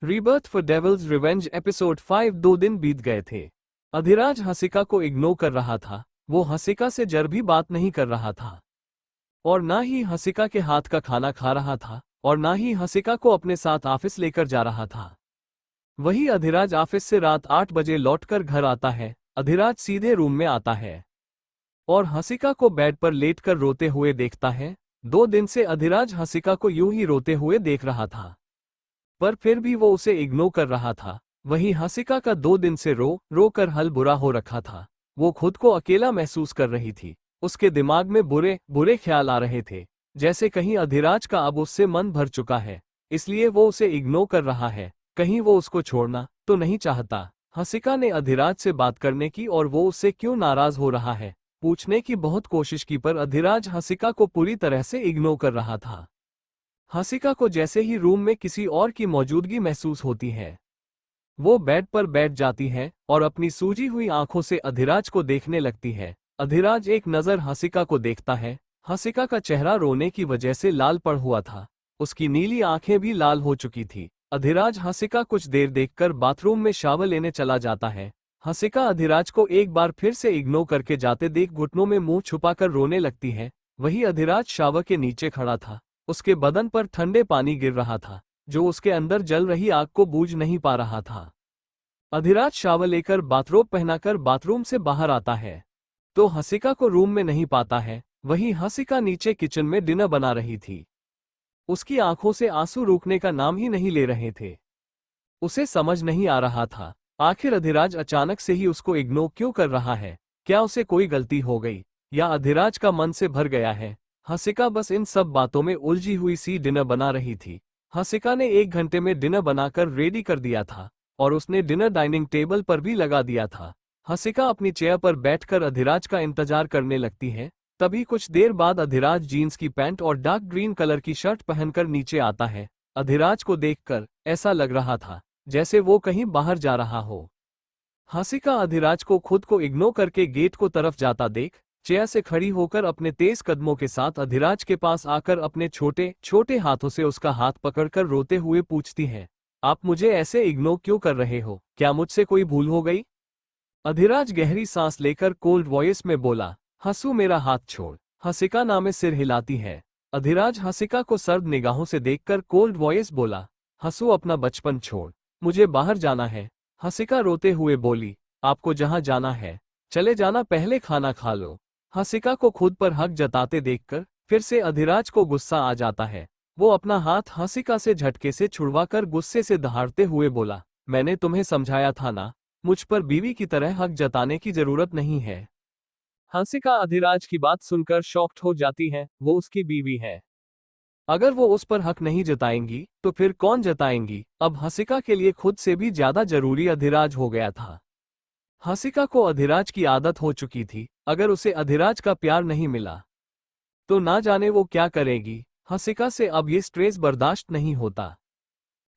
Rebirth for devil's revenge episode 5। 2 दिन बीत गए थे। अधिराज हसिका को इग्नोर कर रहा था। वो हसिका से जर भी बात नहीं कर रहा था और ना ही हसिका के हाथ का खाना खा रहा था और ना ही हसिका को अपने साथ ऑफिस लेकर जा रहा था। वही अधिराज ऑफिस से रात 8 बजे लौटकर घर आता है। अधिराज सीधे रूम में आता है और हसिका को बेड पर लेटकर रोते हुए देखता है। 2 दिन से अधिराज हसिका को यूं ही रोते हुए देख रहा था, पर फिर भी वो उसे इग्नोर कर रहा था। वहीं हसिका का 2 दिन से रो कर हल बुरा हो रखा था। वो खुद को अकेला महसूस कर रही थी। उसके दिमाग में बुरे बुरे ख्याल आ रहे थे, जैसे कहीं अधिराज का अब उससे मन भर चुका है, इसलिए वो उसे इग्नोर कर रहा है। कहीं वो उसको छोड़ना तो नहीं चाहता। हसिका ने अधिराज से बात करने की और वो उससे क्यों नाराज हो रहा है पूछने की बहुत कोशिश की, पर अधिराज हसिका को पूरी तरह से इग्नोर कर रहा था। हसिका को जैसे ही रूम में किसी और की मौजूदगी महसूस होती है, वो बेड पर बैठ जाती है और अपनी सूजी हुई आंखों से अधिराज को देखने लगती है। अधिराज एक नज़र हसिका को देखता है। हसिका का चेहरा रोने की वजह से लाल पड़ हुआ था। उसकी नीली आंखें भी लाल हो चुकी थी। अधिराज हसिका कुछ देर देखकर बाथरूम में शावर लेने चला जाता है। हसिका अधिराज को एक बार फिर से इग्नोर करके जाते देख घुटनों में मुंह छुपाकर रोने लगती है। वही अधिराज शावर के नीचे खड़ा था। उसके बदन पर ठंडे पानी गिर रहा था, जो उसके अंदर जल रही आग को बूझ नहीं पा रहा था। अधिराज शावर लेकर बाथरोब पहनाकर बाथरूम से बाहर आता है तो हसिका को रूम में नहीं पाता है। वहीं हसिका नीचे किचन में डिनर बना रही थी। उसकी आंखों से आंसू रुकने का नाम ही नहीं ले रहे थे। उसे समझ नहीं आ रहा था, आखिर अधिराज अचानक से ही उसको इग्नोर क्यों कर रहा है। क्या उसे कोई गलती हो गई या अधिराज का मन से भर गया है। हसिका बस इन सब बातों में उलझी हुई सी डिनर बना रही थी। हसिका ने 1 घंटे में डिनर बनाकर रेडी कर दिया था और उसने डिनर डाइनिंग टेबल पर भी लगा दिया था। हसिका अपनी चेयर पर बैठकर अधिराज का इंतजार करने लगती है। तभी कुछ देर बाद अधिराज जीन्स की पैंट और डार्क ग्रीन कलर की शर्ट पहनकर नीचे आता है। अधिराज को देखकर ऐसा लग रहा था जैसे वो कहीं बाहर जा रहा हो। हसिका अधिराज को खुद को इग्नोर करके गेट को तरफ जाता देख चेयर से खड़ी होकर अपने तेज कदमों के साथ अधिराज के पास आकर अपने छोटे छोटे हाथों से उसका हाथ पकड़कर रोते हुए पूछती है, आप मुझे ऐसे इग्नोर क्यों कर रहे हो? क्या मुझसे कोई भूल हो गई? अधिराज गहरी सांस लेकर कोल्ड वॉइस में बोला, हंसू मेरा हाथ छोड़। हसिका नामे सिर हिलाती है। अधिराज हसिका को सर्द निगाहों से देखकर कोल्ड वॉइस बोला, हंसू अपना बचपन छोड़, मुझे बाहर जाना है। हसिका रोते हुए बोली, आपको जहां जाना है चले जाना, पहले खाना खा लो। हसिका को खुद पर हक जताते देखकर फिर से अधिराज को गुस्सा आ जाता है। वो अपना हाथ हसिका से झटके से छुड़वाकर गुस्से से दहाड़ते हुए बोला, मैंने तुम्हें समझाया था ना, मुझ पर बीवी की तरह हक जताने की जरूरत नहीं है। हंसिका अधिराज की बात सुनकर शॉक्ड हो जाती है। वो उसकी बीवी है, अगर वो उस पर हक नहीं जताएंगी तो फिर कौन जताएंगी। अब हंसिका के लिए खुद से भी ज्यादा जरूरी अधिराज हो गया था। हंसिका को अधिराज की आदत हो चुकी थी। अगर उसे अधिराज का प्यार नहीं मिला तो ना जाने वो क्या करेगी। हंसिका से अब ये स्ट्रेस बर्दाश्त नहीं होता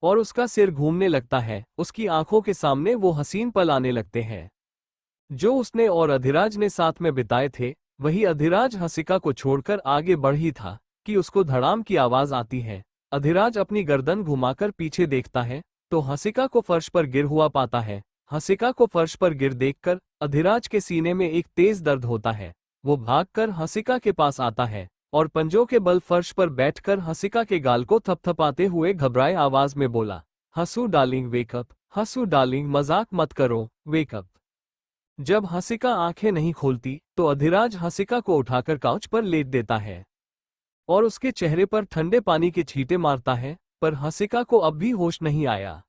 और उसका सिर घूमने लगता है। उसकी आंखों के सामने वो हसीन पल आने लगते हैं जो उसने और अधिराज ने साथ में बिताए थे। वही अधिराज हंसिका को छोड़कर आगे बढ़ ही था कि उसको धड़ाम की आवाज आती है। अधिराज अपनी गर्दन घुमाकर पीछे देखता है तो हंसिका को फर्श पर गिर हुआ पाता है। हंसिका को फर्श पर गिर देखकर अधिराज के सीने में एक तेज दर्द होता है। वो भागकर हंसिका के पास आता है और पंजों के बल फर्श पर बैठकर हंसिका के गाल को थपथपाते हुए घबराए आवाज में बोला, हंसू डार्लिंग वेकअप, हंसू डार्लिंग मजाक मत करो, वेकअप। जब हंसिका आंखें नहीं खोलती तो अधिराज हंसिका को उठाकर काउच पर लेट देता है और उसके चेहरे पर ठंडे पानी के छींटे मारता है, पर हंसिका को अब भी होश नहीं आया।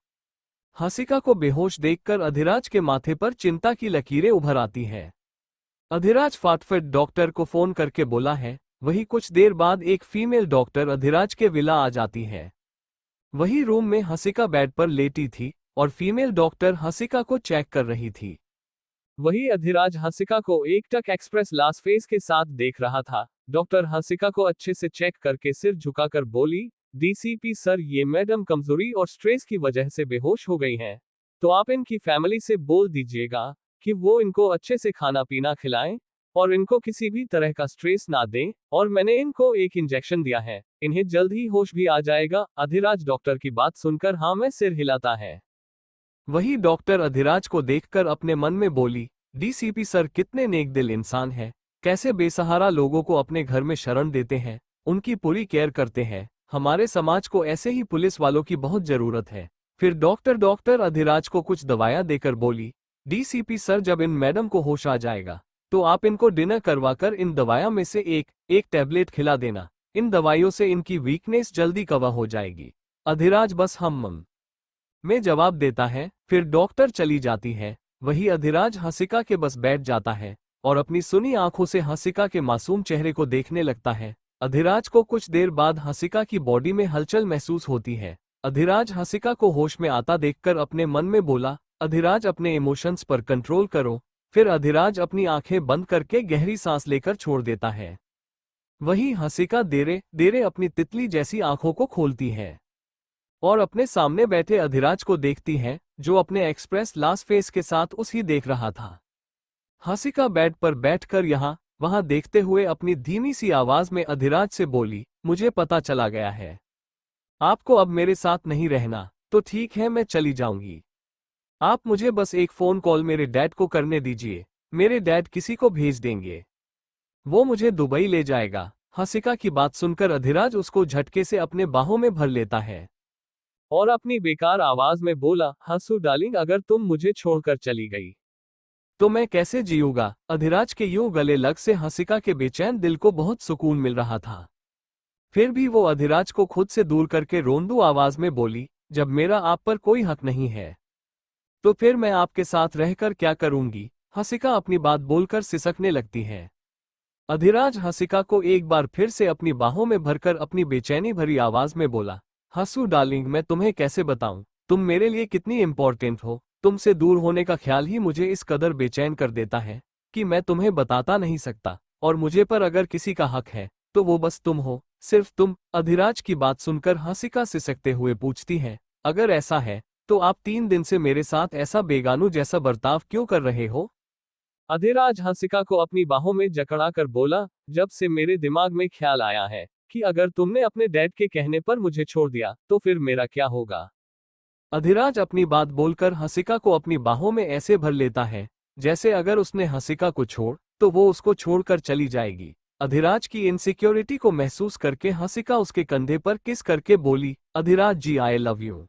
हंसिका को बेहोश देखकर अधिराज के माथे पर चिंता की लकीरें उभर आती हैं। अधिराज फटाफट डॉक्टर को फोन करके बोला है। वही कुछ देर बाद एक फीमेल डॉक्टर अधिराज के विला आ जाती है। वही रूम में हंसिका बेड पर लेटी थी और फीमेल डॉक्टर हंसिका को चेक कर रही थी। वही अधिराज हंसिका को एकटक एक्सप्रेस लास्ट फेज के साथ देख रहा था। डॉक्टर हंसिका को अच्छे से चेक करके सिर झुकाकर बोली, डीसीपी सर, ये मैडम कमजोरी और स्ट्रेस की वजह से बेहोश हो गई हैं, तो आप इनकी फैमिली से बोल दीजिएगा कि वो इनको अच्छे से खाना पीना खिलाएं और इनको किसी भी तरह का स्ट्रेस ना दें, और मैंने इनको एक इंजेक्शन दिया है, इन्हें जल्द ही होश भी आ जाएगा। अधिराज डॉक्टर की बात सुनकर हाँ में सिर हिलाता है। वही डॉक्टर अधिराज को देखकर अपने मन में बोली, डीसीपी सर कितने नेक दिल इंसान है, कैसे बेसहारा लोगों को अपने घर में शरण देते हैं, उनकी पूरी केयर करते हैं। हमारे समाज को ऐसे ही पुलिस वालों की बहुत जरूरत है। फिर डॉक्टर अधिराज को कुछ दवाइयां देकर बोली, डीसीपी सर जब इन मैडम को होश आ जाएगा तो आप इनको डिनर करवाकर इन दवाइयों में से एक टैबलेट खिला देना। इन दवाइयों से इनकी वीकनेस जल्दी कवर हो जाएगी। अधिराज बस हम में जवाब देता है। फिर डॉक्टर चली जाती है। वही अधिराज हंसिका के बस बैठ जाता है और अपनी सुनी आंखों से हंसिका के मासूम चेहरे को देखने लगता है। अधिराज को कुछ देर बाद हंसिका की बॉडी में हलचल महसूस होती है। अधिराज हंसिका को होश में आता देखकर अपने मन में बोला, अधिराज अपने इमोशंस पर कंट्रोल करो। फिर अधिराज अपनी आंखें बंद करके गहरी सांस लेकर छोड़ देता है। वही हंसिका देरे देरे अपनी तितली जैसी आंखों को खोलती है और अपने सामने बैठे अधिराज को देखती है, जो अपने एक्सप्रेस लास्ट फेस के साथ उसी देख रहा था। हंसिका बेड पर बैठकर यहाँ वहां देखते हुए अपनी धीमी सी आवाज में अधिराज से बोली, मुझे पता चला गया है, आपको अब मेरे साथ नहीं रहना, तो ठीक है मैं चली जाऊंगी। आप मुझे बस एक फोन कॉल मेरे डैड को करने दीजिए, मेरे डैड किसी को भेज देंगे, वो मुझे दुबई ले जाएगा। हंसिका की बात सुनकर अधिराज उसको झटके से अपने बाहों में भर लेता है और अपनी बेकार आवाज में बोला, हंसू डार्लिंग अगर तुम मुझे छोड़कर चली गई तो मैं कैसे जीऊंगा। अधिराज के यूं गले लग से हंसिका के बेचैन दिल को बहुत सुकून मिल रहा था। फिर भी वो अधिराज को खुद से दूर करके रोंदू आवाज में बोली, जब मेरा आप पर कोई हक नहीं है तो फिर मैं आपके साथ रहकर क्या करूंगी। हंसिका अपनी बात बोलकर सिसकने लगती है। अधिराज हंसिका को एक बार फिर से अपनी बाहों में भरकर अपनी बेचैनी भरी आवाज में बोला, हंसू डार्लिंग मैं तुम्हें कैसे बताऊं, तुम मेरे लिए कितनी इंपॉर्टेंट हो। तुमसे दूर होने का ख्याल ही मुझे इस कदर बेचैन कर देता है कि मैं तुम्हें बताता नहीं सकता, और मुझे पर अगर किसी का हक है तो वो बस तुम हो, सिर्फ तुम। अधिराज की बात सुनकर हंसिका सिसकते हुए पूछती है, अगर ऐसा है तो आप 3 दिन से मेरे साथ ऐसा बेगानू जैसा बर्ताव क्यों कर रहे हो। अधिराज हंसिका को अपनी बाहों में जकड़ा कर बोला, जब से मेरे दिमाग में ख्याल आया है कि अगर तुमने अपने डैड के कहने पर मुझे छोड़ दिया तो फिर मेरा क्या होगा। अधिराज अपनी बात बोलकर हंसिका को अपनी बाहों में ऐसे भर लेता है जैसे अगर उसने हंसिका को छोड़ तो वो उसको छोड़कर चली जाएगी। अधिराज की इनसिक्योरिटी को महसूस करके हंसिका उसके कंधे पर किस करके बोली, Adhiraj ji I love you,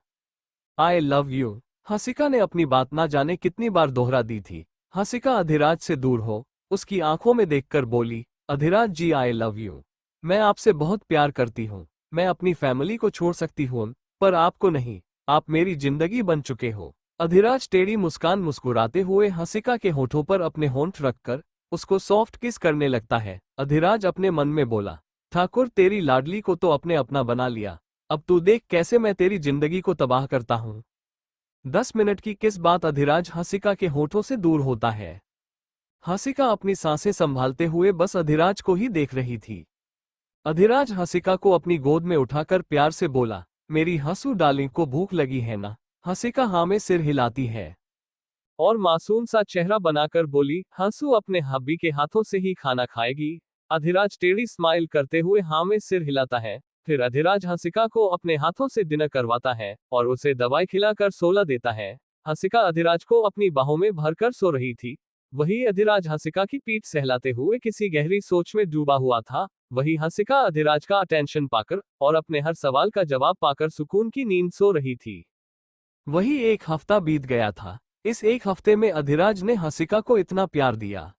I love you. Hansika ने अपनी बात ना जाने कितनी बार दोहरा दी थी। हंसिका अधिराज से दूर हो उसकी आंखों में देखकर बोली, Adhiraj ji I love you, मैं आपसे बहुत प्यार करती हूँ। मैं अपनी फैमिली को छोड़ सकती हूँ पर आपको नहीं, आप मेरी जिंदगी बन चुके हो। अधिराज टेढ़ी मुस्कान मुस्कुराते हुए हंसिका के होठों पर अपने होंठ रखकर उसको सॉफ्ट किस करने लगता है। अधिराज अपने मन में बोला, ठाकुर तेरी लाडली को तो अपने अपना बना लिया, अब तू देख कैसे मैं तेरी जिंदगी को तबाह करता हूँ। 10 मिनट की किस बात अधिराज हंसिका के होठों से दूर होता है। हंसिका अपनी सांसें संभालते हुए बस अधिराज को ही देख रही थी। अधिराज हंसिका को अपनी गोद में उठाकर प्यार से बोला, मेरी हंसू डार्लिंग को भूख लगी है ना। हंसिका हाँ में सिर हिलाती है और मासूम सा चेहरा बनाकर बोली, हंसू अपने हब्बी के हाथों से ही खाना खाएगी। अधिराज टेढ़ी स्माइल करते हुए हाँ में सिर हिलाता है। फिर अधिराज हंसिका को अपने हाथों से डिनर करवाता है और उसे दवाई खिलाकर सोला देता है। हंसिका अधिराज को अपनी बाहों में भरकर सो रही थी। वही अधिराज हंसिका की पीठ सहलाते हुए किसी गहरी सोच में डूबा हुआ था। वही हंसिका अधिराज का अटेंशन पाकर और अपने हर सवाल का जवाब पाकर सुकून की नींद सो रही थी। वही एक हफ्ता बीत गया था। इस एक हफ्ते में अधिराज ने हंसिका को इतना प्यार दिया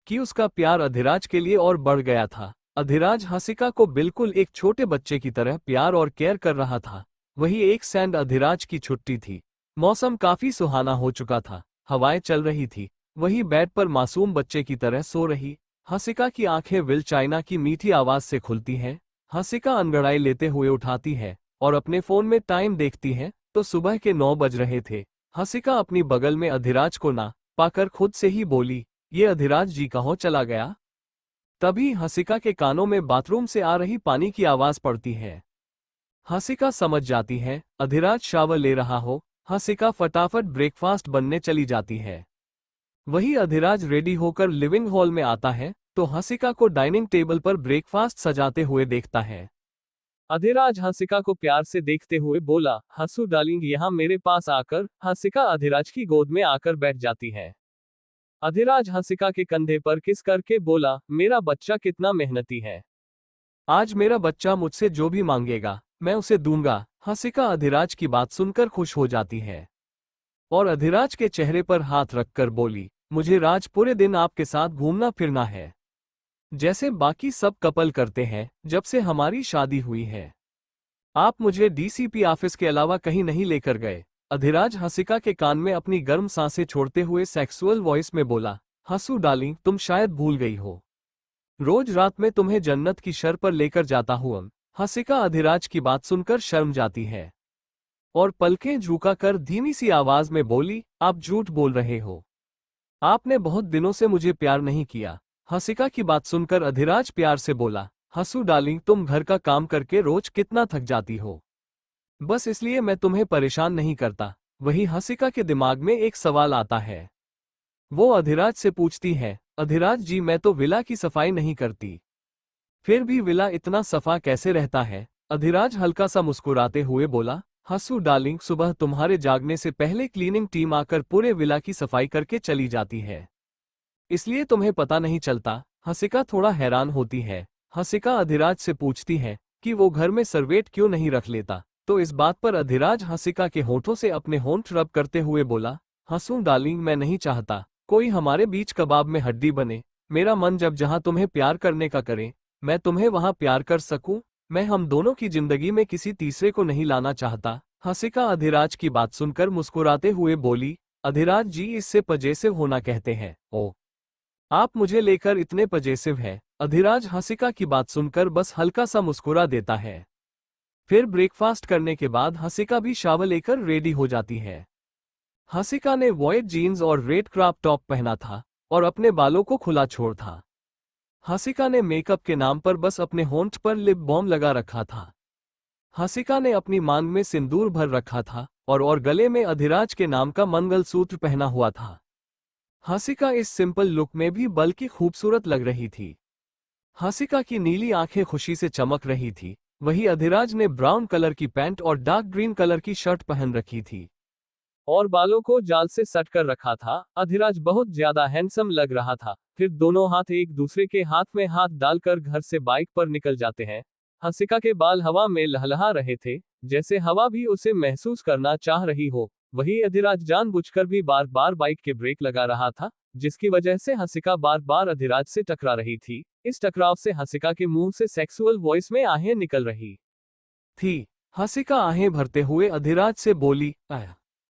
कि उसका प्यार अधिराज के लिए और बढ़ गया था। अधिराज हंसिका को बिल्कुल एक छोटे बच्चे की तरह प्यार और केयर कर रहा था। वही एक सैंड अधिराज की छुट्टी थी। मौसम काफी सुहाना हो चुका था, हवाएं चल रही थी। वही बेड पर मासूम बच्चे की तरह सो रही हंसिका की आंखें विल चाइना की मीठी आवाज से खुलती हैं। हंसिका अंगड़ाई लेते हुए उठाती है और अपने फोन में टाइम देखती है तो सुबह के 9 बज रहे थे। हंसिका अपनी बगल में अधिराज को ना पाकर खुद से ही बोली, ये अधिराज जी कहाँ चला गया। तभी हंसिका के कानों में बाथरूम से आ रही पानी की आवाज पड़ती है। हंसिका समझ जाती है अधिराज शावर ले रहा हो। हंसिका फटाफट ब्रेकफास्ट बनने चली जाती है। वही अधिराज रेडी होकर लिविंग हॉल में आता है तो हंसिका को डाइनिंग टेबल पर ब्रेकफास्ट सजाते हुए देखता है। अधिराज हंसिका को प्यार से देखते हुए बोला, हंसू डार्लिंग यहाँ मेरे पास आकर। हंसिका अधिराज की गोद में आकर बैठ जाती है। अधिराज हंसिका के कंधे पर किस करके बोला, मेरा बच्चा कितना मेहनती है। आज मेरा बच्चा मुझसे जो भी मांगेगा मैं उसे दूंगा। हंसिका अधिराज की बात सुनकर खुश हो जाती है और अधिराज के चेहरे पर हाथ रखकर बोली, मुझे राज पूरे दिन आपके साथ घूमना फिरना है, जैसे बाकी सब कपल करते हैं जब से हमारी शादी हुई है। आप मुझे डीसीपी ऑफिस के अलावा कहीं नहीं लेकर गए। अधिराज हंसिका के कान में अपनी गर्म सांसें छोड़ते हुए सेक्सुअल वॉइस में बोला, हंसू डार्लिंग तुम शायद भूल गई हो, रोज रात में तुम्हें जन्नत की शर पर लेकर जाता हूं। हंसिका अधिराज की बात सुनकर शर्म जाती है और पलकें झुकाकर धीमी सी आवाज में बोली, आप झूठ बोल रहे हो, आपने बहुत दिनों से मुझे प्यार नहीं किया। हंसिका की बात सुनकर अधिराज प्यार से बोला, हंसू डार्लिंग तुम घर का काम करके रोज कितना थक जाती हो, बस इसलिए मैं तुम्हें परेशान नहीं करता। वही हंसिका के दिमाग में एक सवाल आता है। वो अधिराज से पूछती है, अधिराज जी मैं तो विला की सफाई नहीं करती, फिर भी विला इतना सफा कैसे रहता है। अधिराज हल्का सा मुस्कुराते हुए बोला, हंसू डार्लिंग सुबह तुम्हारे जागने से पहले क्लीनिंग टीम आकर पूरे विला की सफाई करके चली जाती है, इसलिए तुम्हें पता नहीं चलता। हंसिका थोड़ा हैरान होती है। हंसिका अधिराज से पूछती है कि वो घर में सर्वेंट क्यों नहीं रख लेता, तो इस बात पर अधिराज हंसिका के होठों से अपने होंठ रब करते हुए बोला, हंसू डार्लिंग मैं नहीं चाहता कोई हमारे बीच कबाब में हड्डी बने। मेरा मन जब जहां तुम्हें प्यार करने का करे मैं तुम्हें वहां प्यार कर सकूं। मैं हम दोनों की जिंदगी में किसी तीसरे को नहीं लाना चाहता। हंसिका अधिराज की बात सुनकर मुस्कुराते हुए बोली, अधिराज जी इससे पजेसिव होना कहते हैं। ओ, आप मुझे लेकर इतने पजेसिव है। अधिराज हंसिका की बात सुनकर बस हल्का सा मुस्कुरा देता है। फिर ब्रेकफास्ट करने के बाद हंसिका भी शावर लेकर रेडी हो जाती है। हंसिका ने व्हाइट जीन्स और रेड क्रॉप टॉप पहना था और अपने बालों को खुला छोड़ था। हंसिका ने मेकअप के नाम पर बस अपने होंठ पर लिप बाम लगा रखा था। हंसिका ने अपनी मांग में सिंदूर भर रखा था और गले में अधिराज के नाम का मंगलसूत्र पहना हुआ था। हंसिका इस सिंपल लुक में भी बल्कि खूबसूरत लग रही थी। हंसिका की नीली आंखें खुशी से चमक रही थी। वही अधिराज ने ब्राउन कलर की पैंट और डार्क ग्रीन कलर की शर्ट पहन रखी थी और बालों को जाल से सट कर रखा था। अधिराज बहुत ज्यादा हैंडसम लग रहा था। फिर दोनों हाथ एक दूसरे के हाथ में हाथ डालकर घर से बाइक पर निकल जाते हैं। हंसिका के बाल हवा में लहलहा रहे थे, जैसे हवा भी उसे महसूस करना चाह रही हो। वही अधिराज जानबूझकर भी बार बार बाइक के ब्रेक लगा रहा था, जिसकी वजह से हंसिका बार बार अधिराज से टकरा रही थी। इस टकराव से हंसिका के मुंह से सेक्सुअल वॉइस में आहें निकल रही थी। हंसिका आहें भरते हुए अधिराज से बोली,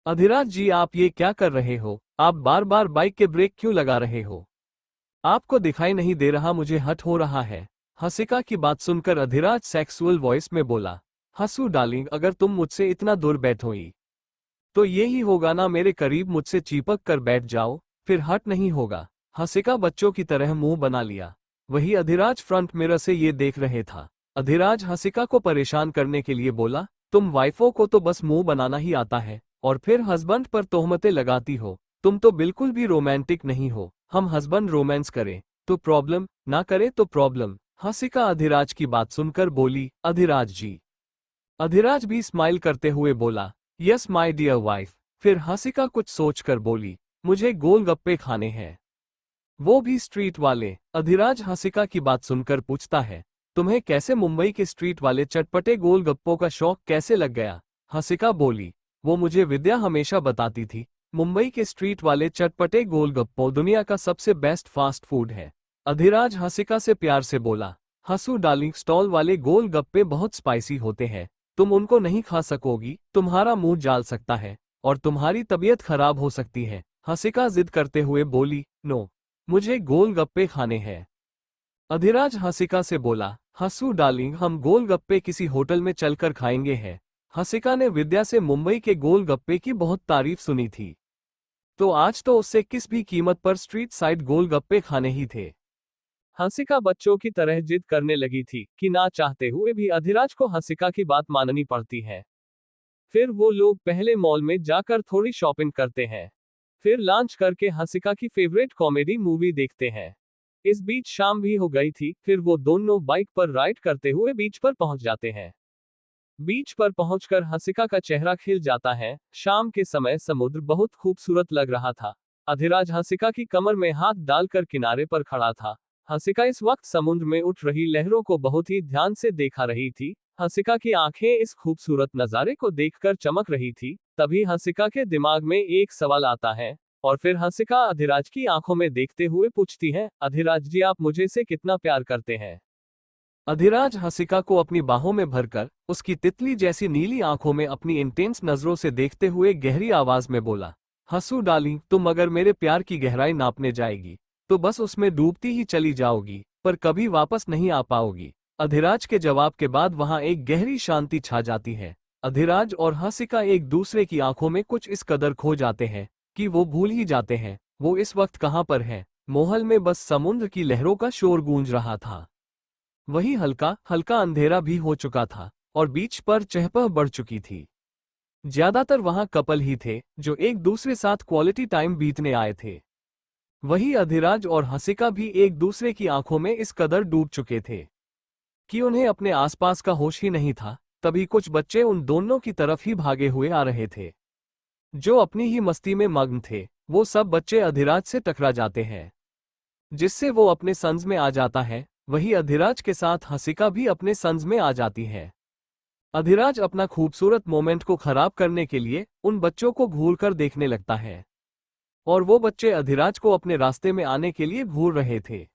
अधिराज जी आप ये क्या कर रहे हो, आप बार बार बाइक के ब्रेक क्यों लगा रहे हो, आपको दिखाई नहीं दे रहा मुझे हट हो रहा है। हंसिका की बात सुनकर अधिराज सेक्सुअल वॉइस में बोला, हंसू डार्लिंग अगर तुम मुझसे इतना दूर बैठोगी तो यही होगा ना, मेरे करीब मुझसे चिपक कर बैठ जाओ, फिर हट नहीं होगा। हंसिका बच्चों की तरह मुंह बना लिया। वही अधिराज फ्रंट मिरर से ये देख रहे था। अधिराज हंसिका को परेशान करने के लिए बोला, तुम वाइफों को तो बस मुंह बनाना ही आता है और फिर हस्बैंड पर तोहमतें लगाती हो, तुम तो बिल्कुल भी रोमांटिक नहीं हो। हम हस्बैंड रोमांस करें तो प्रॉब्लम, ना करे तो प्रॉब्लम। हंसिका अधिराज की बात सुनकर बोली, अधिराज जी। अधिराज भी स्माइल करते हुए बोला, यस माय डियर वाइफ। फिर हंसिका कुछ सोचकर बोली, मुझे गोलगप्पे खाने हैं, वो भी स्ट्रीट वाले। अधिराज हंसिका की बात सुनकर पूछता है, तुम्हें कैसे मुंबई के स्ट्रीट वाले चटपटे गोलगप्पों का शौक कैसे लग गया। हंसिका बोली, वो मुझे विद्या हमेशा बताती थी, मुंबई के स्ट्रीट वाले चटपटे गोलगप्पों दुनिया का सबसे बेस्ट फास्ट फूड है। अधिराज हंसिका से प्यार से बोला, हंसू डार्लिंग स्टॉल वाले गोलगप्पे बहुत स्पाइसी होते हैं, तुम उनको नहीं खा सकोगी, तुम्हारा मुंह जाल सकता है और तुम्हारी तबीयत खराब हो सकती है। हंसिका जिद करते हुए बोली, नो, मुझे गोलगप्पे खाने हैं। अधिराज हंसिका से बोला, हंसू डार्लिंग हम गोलगप्पे किसी होटल में चलकर खाएंगे हैं। हंसिका ने विद्या से मुंबई के गोलगप्पे की बहुत तारीफ सुनी थी, तो आज तो उससे किस भी कीमत पर स्ट्रीट साइड गोलगप्पे खाने ही थे। हंसिका बच्चों की तरह जिद करने लगी थी कि ना चाहते हुए भी अधिराज को हंसिका की बात माननी पड़ती है। फिर वो लोग पहले मॉल में जाकर थोड़ी शॉपिंग करते हैं, फिर लंच करके हंसिका की फेवरेट कॉमेडी मूवी देखते हैं। इस बीच शाम भी हो गई थी, फिर वो दोनों बाइक पर राइड करते हुए बीच पर पहुंच जाते हैं। बीच पर पहुंचकर हंसिका का चेहरा खिल जाता है। शाम के समय समुद्र बहुत खूबसूरत लग रहा था। अधिराज हंसिका की कमर में हाथ डालकर किनारे पर खड़ा था। हंसिका इस वक्त समुद्र में उठ रही लहरों को बहुत ही ध्यान से देखा रही थी। हंसिका की आंखें इस खूबसूरत नजारे को देखकर चमक रही थी। तभी हंसिका के दिमाग में एक सवाल आता है, और फिर हंसिका अधिराज की आंखों में देखते हुए पूछती है, अधिराज जी, आप मुझे से कितना प्यार करते हैं? अधिराज हंसिका को अपनी बाहों में भरकर उसकी तितली जैसी नीली आंखों में अपनी इंटेंस नजरों से देखते हुए गहरी आवाज में बोला, हंसू डार्लिंग, तुम अगर मेरे प्यार की गहराई नापने जाएगी तो बस उसमें डूबती ही चली जाओगी, पर कभी वापस नहीं आ पाओगी। अधिराज के जवाब के बाद वहां एक गहरी शांति छा जाती है। अधिराज और हंसिका एक दूसरे की आंखों में कुछ इस कदर खो जाते हैं कि वो भूल ही जाते हैं वो इस वक्त कहां पर है। मोहल में बस समुद्र की लहरों का शोर गूंज रहा था। वहीं हल्का हल्का अंधेरा भी हो चुका था और बीच पर चहपह बढ़ चुकी थी। ज्यादातर वहां कपल ही थे जो एक दूसरे साथ क्वालिटी टाइम बीतने आए थे। वही अधिराज और हंसिका भी एक दूसरे की आंखों में इस कदर डूब चुके थे कि उन्हें अपने आसपास का होश ही नहीं था। तभी कुछ बच्चे उन दोनों की तरफ ही भागे हुए आ रहे थे। जो अपनी ही मस्ती में मग्न थे, वो सब बच्चे अधिराज से टकरा जाते हैं, जिससे वो अपने संज में आ जाता है। वही अधिराज के साथ हंसिका भी अपने संज में आ जाती है। अधिराज अपना खूबसूरत मोमेंट को खराब करने के लिए उन बच्चों को घूरकर देखने लगता है, और वो बच्चे अधिराज को अपने रास्ते में आने के लिए घूर रहे थे।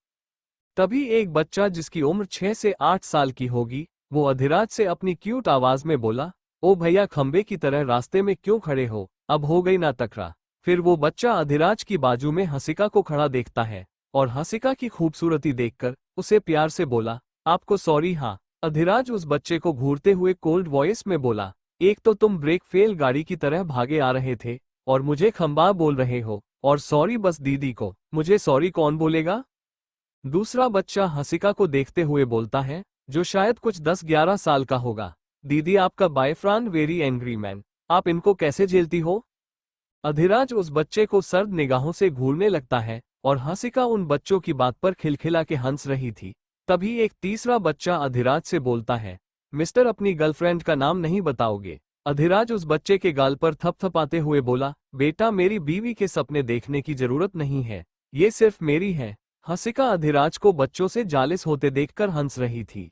तभी एक बच्चा जिसकी उम्र 6 से 8 साल की होगी, वो अधिराज से अपनी क्यूट आवाज में बोला, ओ भैया, खंबे की तरह रास्ते में क्यों खड़े हो, अब हो गई ना टकरा। फिर वो बच्चा अधिराज की बाजू में हंसिका को खड़ा देखता है और हंसिका की खूबसूरती देखकर उसे प्यार से बोला, आपको सॉरी। हाँ, अधिराज उस बच्चे को घूरते हुए कोल्ड वॉइस में बोला, एक तो तुम ब्रेक फेल गाड़ी की तरह भागे आ रहे थे और मुझे खंबा बोल रहे हो, और सॉरी बस दीदी को, मुझे सॉरी कौन बोलेगा? दूसरा बच्चा हंसिका को देखते हुए बोलता है, जो शायद कुछ 10-11 साल का होगा, दीदी आपका बॉयफ्रेंड वेरी एंग्री मैन, आप इनको कैसे झेलती हो? अधिराज उस बच्चे को सर्द निगाहों से घूरने लगता है और हंसिका उन बच्चों की बात पर खिलखिला के हंस रही थी। तभी एक तीसरा बच्चा अधिराज से बोलता है, मिस्टर, अपनी गर्लफ्रेंड का नाम नहीं बताओगे? अधिराज उस बच्चे के गाल पर थपथपाते हुए बोला, बेटा, मेरी बीवी के सपने देखने की जरूरत नहीं है, ये सिर्फ मेरी है। हंसिका अधिराज को बच्चों से जालिस होते देखकर हंस रही थी।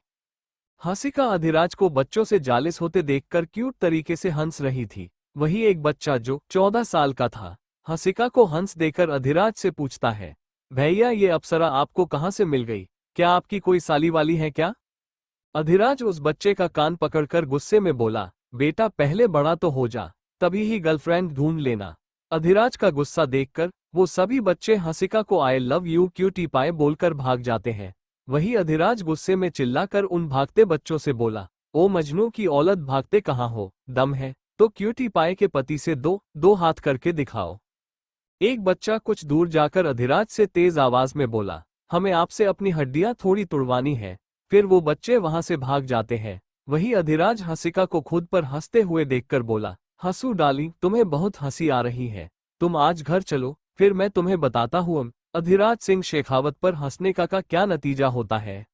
हंसिका अधिराज को बच्चों से जालिस होते देखकर क्यूट तरीके से हंस रही थी। वही एक बच्चा जो 14 साल का था, हंसिका को हंस देकर अधिराज से पूछता है, भैया, ये अप्सरा आपको कहाँ से मिल गई? क्या आपकी कोई साली वाली है क्या? अधिराज उस बच्चे का कान पकड़कर गुस्से में बोला, बेटा, पहले बड़ा तो हो जा, तभी ही गर्लफ्रेंड ढूंढ लेना। अधिराज का गुस्सा देखकर वो सभी बच्चे हंसिका को आई लव यू क्यूटी पाए बोलकर भाग जाते हैं। वही अधिराज गुस्से में चिल्लाकर उन भागते बच्चों से बोला, ओ मजनू की औलत, भागते कहाँ हो? दम है तो क्यूटी पाए के पति से दो हाथ करके दिखाओ। एक बच्चा कुछ दूर जाकर अधिराज से तेज आवाज में बोला, हमें आपसे अपनी हड्डियां थोड़ी तुड़वानी है। फिर वो बच्चे वहां से भाग जाते हैं। वही अधिराज हंसिका को खुद पर हंसते हुए देखकर बोला, हंसू डार्लिंग, तुम्हें बहुत हंसी आ रही है, तुम आज घर चलो, फिर मैं तुम्हें बताता हूँ अधिराज सिंह शेखावत पर हंसने का क्या नतीजा होता है।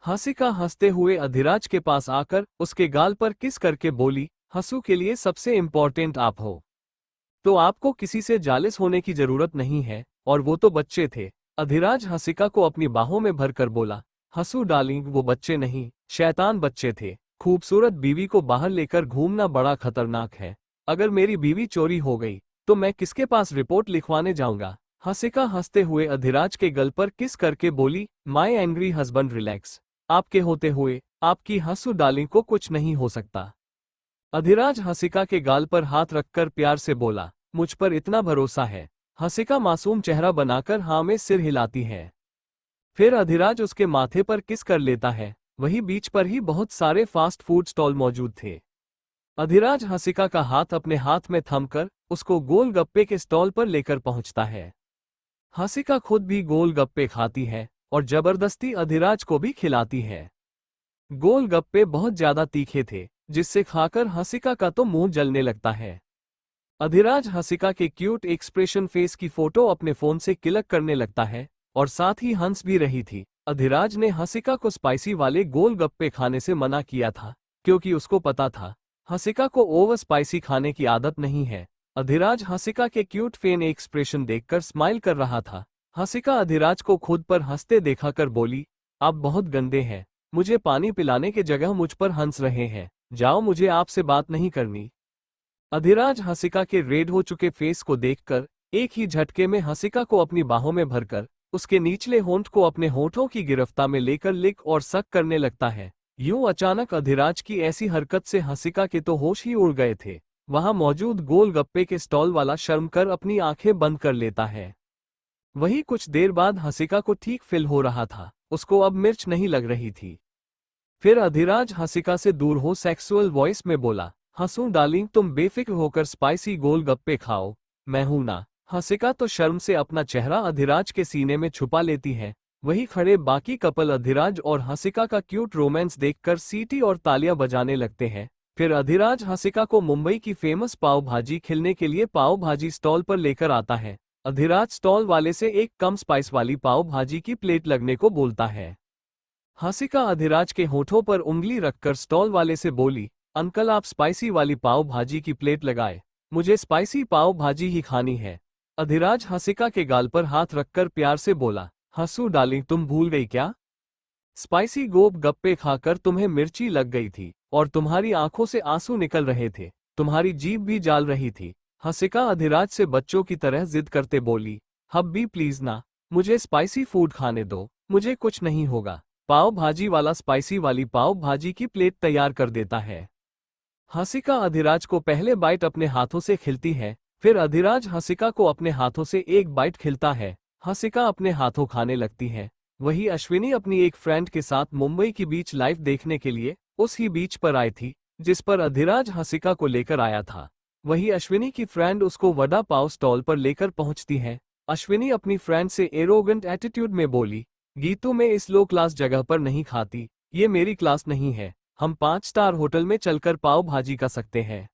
हंसिका हंसते हुए अधिराज के पास आकर उसके गाल पर किस करके बोली, हंसू के लिए सबसे इम्पोर्टेंट आप हो, तो आपको किसी से जालिस होने की जरूरत नहीं है, और वो तो बच्चे थे। अधिराज हंसिका को अपनी बाहों में भरकर बोला, हंसू डार्लिंग, वो बच्चे नहीं, शैतान बच्चे थे। खूबसूरत बीवी को बाहर लेकर घूमना बड़ा खतरनाक है। अगर मेरी बीवी चोरी हो गई तो मैं किसके पास रिपोर्ट लिखवाने जाऊंगा? हंसिका हंसते हुए अधिराज के गल पर किस करके बोली, माई एंग्री हस्बैंड रिलैक्स, आपके होते हुए आपकी हंसू डार्लिंग को कुछ नहीं हो सकता। अधिराज हंसिका के गाल पर हाथ रखकर प्यार से बोला, मुझ पर इतना भरोसा है? हंसिका मासूम चेहरा बनाकर हाँ में सिर हिलाती है। फिर अधिराज उसके माथे पर किस कर लेता है। वही बीच पर ही बहुत सारे फास्ट फूड स्टॉल मौजूद थे। अधिराज हंसिका का हाथ अपने हाथ में थमकर उसको गोलगप्पे के स्टॉल पर लेकर पहुंचता है। हंसिका खुद भी गोलगप्पे खाती है और जबरदस्ती अधिराज को भी खिलाती है। गोलगप्पे बहुत ज्यादा तीखे थे, जिससे खाकर हंसिका का तो मुंह जलने लगता है। अधिराज हंसिका के क्यूट एक्सप्रेशन फेस की फोटो अपने फोन से क्लिक करने लगता है और साथ ही हंस भी रही थी। अधिराज ने हंसिका को स्पाइसी वाले गोलगप्पे खाने से मना किया था क्योंकि उसको पता था हंसिका को ओवर स्पाइसी खाने की आदत नहीं है। अधिराज हंसिका के क्यूट फेन एक्सप्रेशन देखकर स्माइल कर रहा था। हंसिका अधिराज को खुद पर हंसते देखा कर बोली, आप बहुत गंदे हैं, मुझे पानी पिलाने के जगह मुझ पर हंस रहे हैं, जाओ मुझे आपसे बात नहीं करनी। अधिराज हंसिका के रेड हो चुके फेस को देखकर एक ही झटके में हंसिका को अपनी बाहों में भरकर उसके निचले होंठ को अपने होंठों की गिरफ्तार में लेकर लिक और सक करने लगता है। यूं अचानक अधिराज की ऐसी हरकत से हंसिका के तो होश ही उड़ गए थे। वहां मौजूद गोलगप्पे के स्टॉल वाला शर्म कर अपनी आंखें बंद कर लेता है। वही कुछ देर बाद हंसिका को ठीक फील हो रहा था, उसको अब मिर्च नहीं लग रही थी। फिर अधिराज हंसिका से दूर हो सेक्सुअल वॉइस में बोला, हंसू डार्लिंग, तुम बेफिक्र होकर स्पाइसी गोलगप्पे खाओ, मैं हूं ना। हंसिका तो शर्म से अपना चेहरा अधिराज के सीने में छुपा लेती है। वही खड़े बाकी कपल अधिराज और हंसिका का क्यूट रोमांस देखकर सीटी और तालियां बजाने लगते हैं। फिर अधिराज हंसिका को मुंबई की फेमस पाव भाजी खिलने के लिए पाव भाजी स्टॉल पर लेकर आता है। अधिराज स्टॉल वाले से एक कम स्पाइस वाली पाव भाजी की प्लेट लगने को बोलता है। हंसिका अधिराज के होठों पर उंगली रखकर स्टॉल वाले से बोली, अंकल आप स्पाइसी वाली पाव भाजी की प्लेट लगाए, मुझे स्पाइसी पाव भाजी ही खानी है। अधिराज हंसिका के गाल पर हाथ रखकर प्यार से बोला, हंसू डार्लिंग, तुम भूल गई क्या? स्पाइसी गोलगप्पे खाकर तुम्हें मिर्ची लग गई थी और तुम्हारी आंखों से आंसू निकल रहे थे, तुम्हारी जीभ भी जाल रही थी। हंसिका अधिराज से बच्चों की तरह जिद करते बोली, हब्बी प्लीज ना, मुझे स्पाइसी फूड खाने दो, मुझे कुछ नहीं होगा। पाव भाजी वाला स्पाइसी वाली पाव भाजी की प्लेट तैयार कर देता है। हंसिका अधिराज को पहले बाइट अपने हाथों से खिलती है, फिर अधिराज हंसिका को अपने हाथों से एक बाइट खिलता है। हंसिका अपने हाथों खाने लगती है। वही अश्विनी अपनी एक फ्रेंड के साथ मुंबई की बीच लाइफ देखने के लिए उस ही बीच पर आई थी जिस पर अधिराज हंसिका को लेकर आया था। वही अश्विनी की फ्रेंड उसको वड़ा पाव स्टॉल पर लेकर पहुंचती है। अश्विनी अपनी फ्रेंड से एरोगेंट एटीट्यूड में बोली, गीतू मैं इस लो क्लास जगह पर नहीं खाती, ये मेरी क्लास नहीं है, हम 5 स्टार होटल में चलकर पाव भाजी खा सकते हैं।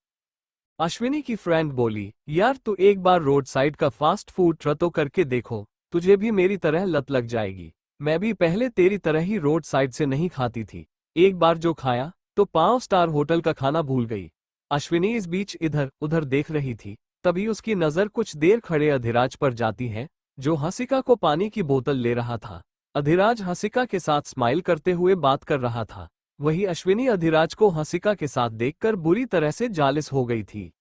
अश्विनी की फ्रेंड बोली, यार तू एक बार रोड साइड का फास्ट फूड ट्राई तो करके देखो, तुझे भी मेरी तरह लत लग जाएगी। मैं भी पहले तेरी तरह ही रोड साइड से नहीं खाती थी, एक बार जो खाया तो 5 स्टार होटल का खाना भूल गई। अश्विनी इस बीच इधर उधर देख रही थी, तभी उसकी नजर कुछ देर खड़े अधिराज पर जाती है जो हंसिका को पानी की बोतल ले रहा था। अधिराज हंसिका के साथ स्माइल करते हुए बात कर रहा था। वही अश्विनी अधिराज को हंसिका के साथ देखकर बुरी तरह से जालिस हो गई थी।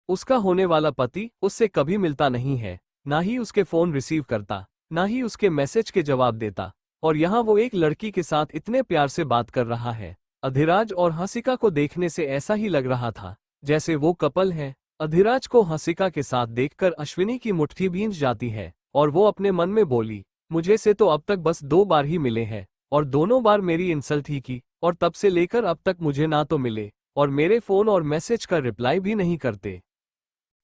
उसका होने वाला पति उससे कभी मिलता नहीं है, ना ही उसके फोन रिसीव करता, ना ही उसके मैसेज के जवाब देता, और यहाँ वो एक लड़की के साथ इतने प्यार से बात कर रहा है। अधिराज और हंसिका को देखने से ऐसा ही लग रहा था जैसे वो कपल है। अधिराज को हंसिका के साथ देखकर अश्विनी की मुट्ठी भींच जाती है और वो अपने मन में बोली, मुझे से तो अब तक बस 2 बार ही मिले हैं और दोनों बार मेरी इंसल्ट ही की, और तब से लेकर अब तक मुझे ना तो मिले और मेरे फोन और मैसेज का रिप्लाई भी नहीं करते।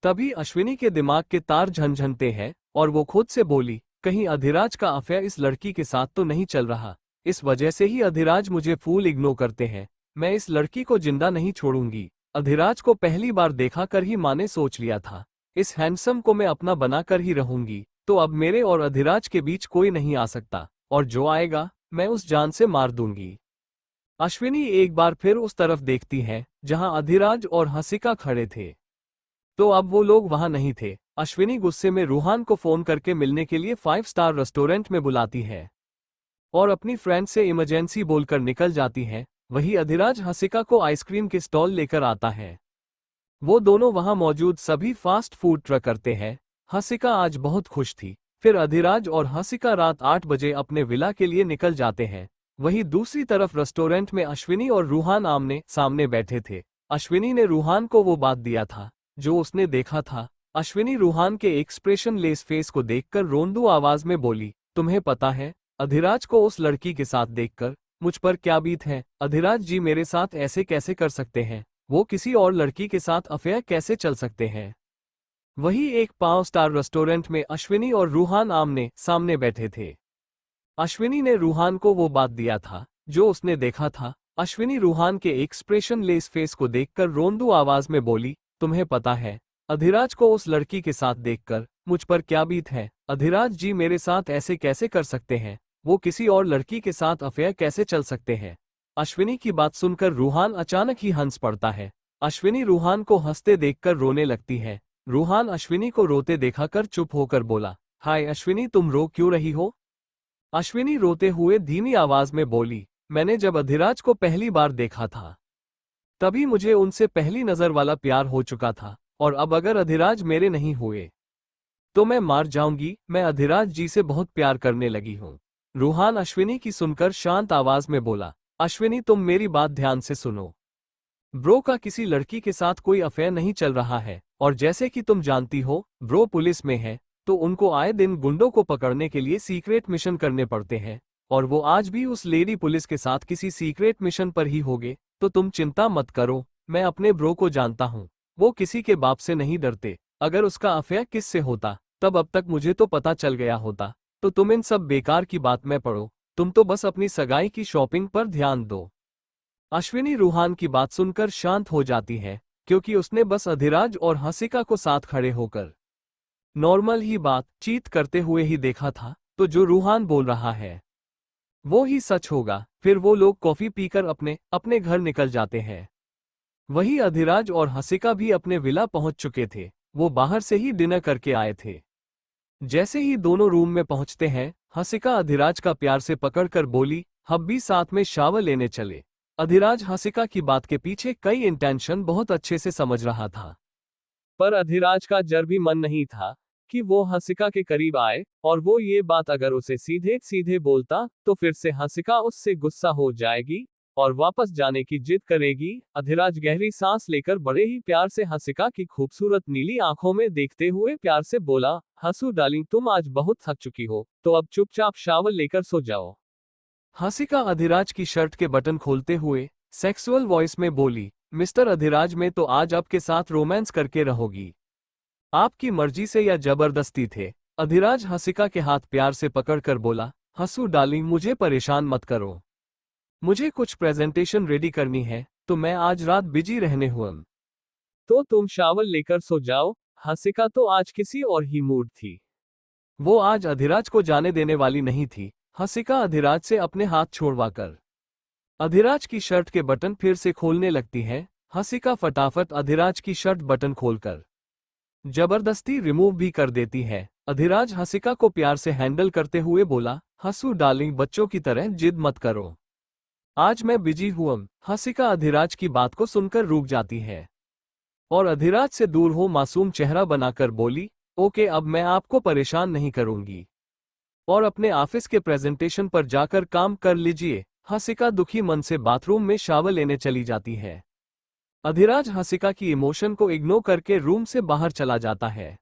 तभी अश्विनी के दिमाग के तार झनझनते हैं और वो खुद से बोली, कहीं अधिराज का अफेयर इस लड़की के साथ तो नहीं चल रहा, इस वजह से ही अधिराज मुझे फूल इग्नोर करते हैं, मैं इस लड़की को जिंदा नहीं छोड़ूंगी। अधिराज को पहली बार देखा कर ही माँ ने सोच लिया था, इस हैंडसम को मैं अपना बना कर ही रहूंगी, तो अब मेरे और अधिराज के बीच कोई नहीं आ सकता, और जो आएगा मैं उस जान से मार दूंगी। अश्विनी एक बार फिर उस तरफ देखती है जहां अधिराज और हंसिका खड़े थे, तो अब वो लोग वहां नहीं थे। अश्विनी गुस्से में रूहान को फोन करके मिलने के लिए 5 स्टार रेस्टोरेंट में बुलाती है और अपनी फ्रेंड से इमरजेंसी बोलकर निकल जाती है। वही अधिराज हंसिका को आइसक्रीम के स्टॉल लेकर आता है। वो दोनों वहां मौजूद सभी फास्ट फूड ट्राई करते हैं। हंसिका आज बहुत खुश थी। फिर अधिराज और हंसिका रात 8 बजे अपने विला के लिए निकल जाते हैं। वहीं दूसरी तरफ रेस्टोरेंट में अश्विनी और रूहान आमने सामने बैठे थे। अश्विनी ने रूहान को वो बात दिया था जो उसने देखा था। अश्विनी रूहान के एक्सप्रेशन लेस फेस को देखकर रोंदू आवाज में बोली, तुम्हें पता है अधिराज को उस लड़की के साथ देखकर मुझ पर क्या बीत है? अधिराज जी मेरे साथ ऐसे कैसे कर सकते हैं? वो किसी और लड़की के साथ अफेयर कैसे चल सकते हैं? वही एक 5 स्टार रेस्टोरेंट में अश्विनी और रूहान आमने सामने बैठे थे। अश्विनी ने रूहान को वो बात दिया था जो उसने देखा था। अश्विनी रूहान के एक्सप्रेशन लेस फेस को देखकर रोंदू आवाज में बोली, तुम्हें पता है अधिराज को उस लड़की के साथ देखकर मुझ पर क्या बीत है। अधिराज जी मेरे साथ ऐसे कैसे कर सकते हैं, वो किसी और लड़की के साथ अफेयर कैसे चल सकते हैं। अश्विनी की बात सुनकर रूहान अचानक ही हंस पड़ता है। अश्विनी रूहान को हंसते देखकर रोने लगती है। रूहान अश्विनी को रोते देखाकर चुप होकर बोला, हाय अश्विनी, तुम रो क्यों रही हो? अश्विनी रोते हुए धीमी आवाज में बोली, मैंने जब अधिराज को पहली बार देखा था तभी मुझे उनसे पहली नजर वाला प्यार हो चुका था, और अब अगर अधिराज मेरे नहीं हुए तो मैं मार जाऊंगी। मैं अधिराज जी से बहुत प्यार करने लगी हूं। रूहान अश्विनी की सुनकर शांत आवाज में बोला, अश्विनी तुम मेरी बात ध्यान से सुनो। ब्रो का किसी लड़की के साथ कोई अफेयर नहीं चल रहा है, और जैसे कि तुम जानती हो ब्रो पुलिस में है, तो उनको आए दिन गुंडों को पकड़ने के लिए सीक्रेट मिशन करने पड़ते हैं, और वो आज भी उस लेडी पुलिस के साथ किसी सीक्रेट मिशन पर ही होंगे। तो तुम चिंता मत करो, मैं अपने ब्रो को जानता हूँ, वो किसी के बाप से नहीं डरते। अगर उसका अफेयर किससे होता तब अब तक मुझे तो पता चल गया होता। तो तुम इन सब बेकार की बात में पड़ो, तुम तो बस अपनी सगाई की शॉपिंग पर ध्यान दो। अश्विनी रूहान की बात सुनकर शांत हो जाती है, क्योंकि उसने बस अधिराज और हंसिका को साथ खड़े होकर नॉर्मल ही बातचीत करते हुए ही देखा था, तो जो रूहान बोल रहा है वो ही सच होगा। फिर वो लोग कॉफी पीकर अपने अपने घर निकल जाते हैं। वही अधिराज और हंसिका भी अपने विला पहुंच चुके थे। वो बाहर से ही डिनर करके आए थे। जैसे ही दोनों रूम में पहुंचते हैं, हंसिका अधिराज का प्यार से पकड़कर बोली, हम भी साथ में शावर लेने चले। अधिराज हंसिका की बात के पीछे कई इंटेंशन बहुत अच्छे से समझ रहा था, पर अधिराज का जर भी मन नहीं था कि वो हंसिका के करीब आए, और वो ये बात अगर उसे सीधे सीधे बोलता तो फिर से हंसिका उससे गुस्सा हो जाएगी और वापस जाने की जिद करेगी। अधिराज गहरी सांस लेकर बड़े ही प्यार से हंसिका की खूबसूरत नीली आंखों में देखते हुए प्यार से बोला, हंसू डार्लिंग, तुम आज बहुत थक चुकी हो, तो अब चुपचाप शावर लेकर सो जाओ। हंसिका अधिराज की शर्ट के बटन खोलते हुए सेक्सुअल वॉइस में बोली, मिस्टर अधिराज, मैं तो आज आपके साथ रोमांस करके रहोगी, आपकी मर्जी से या जबरदस्ती थे। अधिराज हंसिका के हाथ प्यार से पकड़कर बोला, हंसू डार्लिंग, मुझे परेशान मत करो, मुझे कुछ प्रेजेंटेशन रेडी करनी है, तो मैं आज रात बिजी रहने हूं। तो तुम शावर लेकर सो जाओ। हंसिका तो आज किसी और ही मूड थी, वो आज अधिराज को जाने देने वाली नहीं थी। हंसिका अधिराज से अपने हाथ छोड़वाकर अधिराज की शर्ट के बटन फिर से खोलने लगती है। हंसिका फटाफट अधिराज की शर्ट बटन खोलकर जबरदस्ती रिमूव भी कर देती है। अधिराज हंसिका को प्यार से हैंडल करते हुए बोला, हंसू डार्लिंग, बच्चों की तरह जिद मत करो, आज मैं बिजी हूं। हंसिका अधिराज की बात को सुनकर रुक जाती है और अधिराज से दूर हो मासूम चेहरा बनाकर बोली, ओके, अब मैं आपको परेशान नहीं करूंगी और अपने ऑफिस के प्रेजेंटेशन पर जाकर काम कर लीजिए। हंसिका दुखी मन से बाथरूम में शावर लेने चली जाती है। अधिराज हंसिका की इमोशन को इग्नोर करके रूम से बाहर चला जाता है।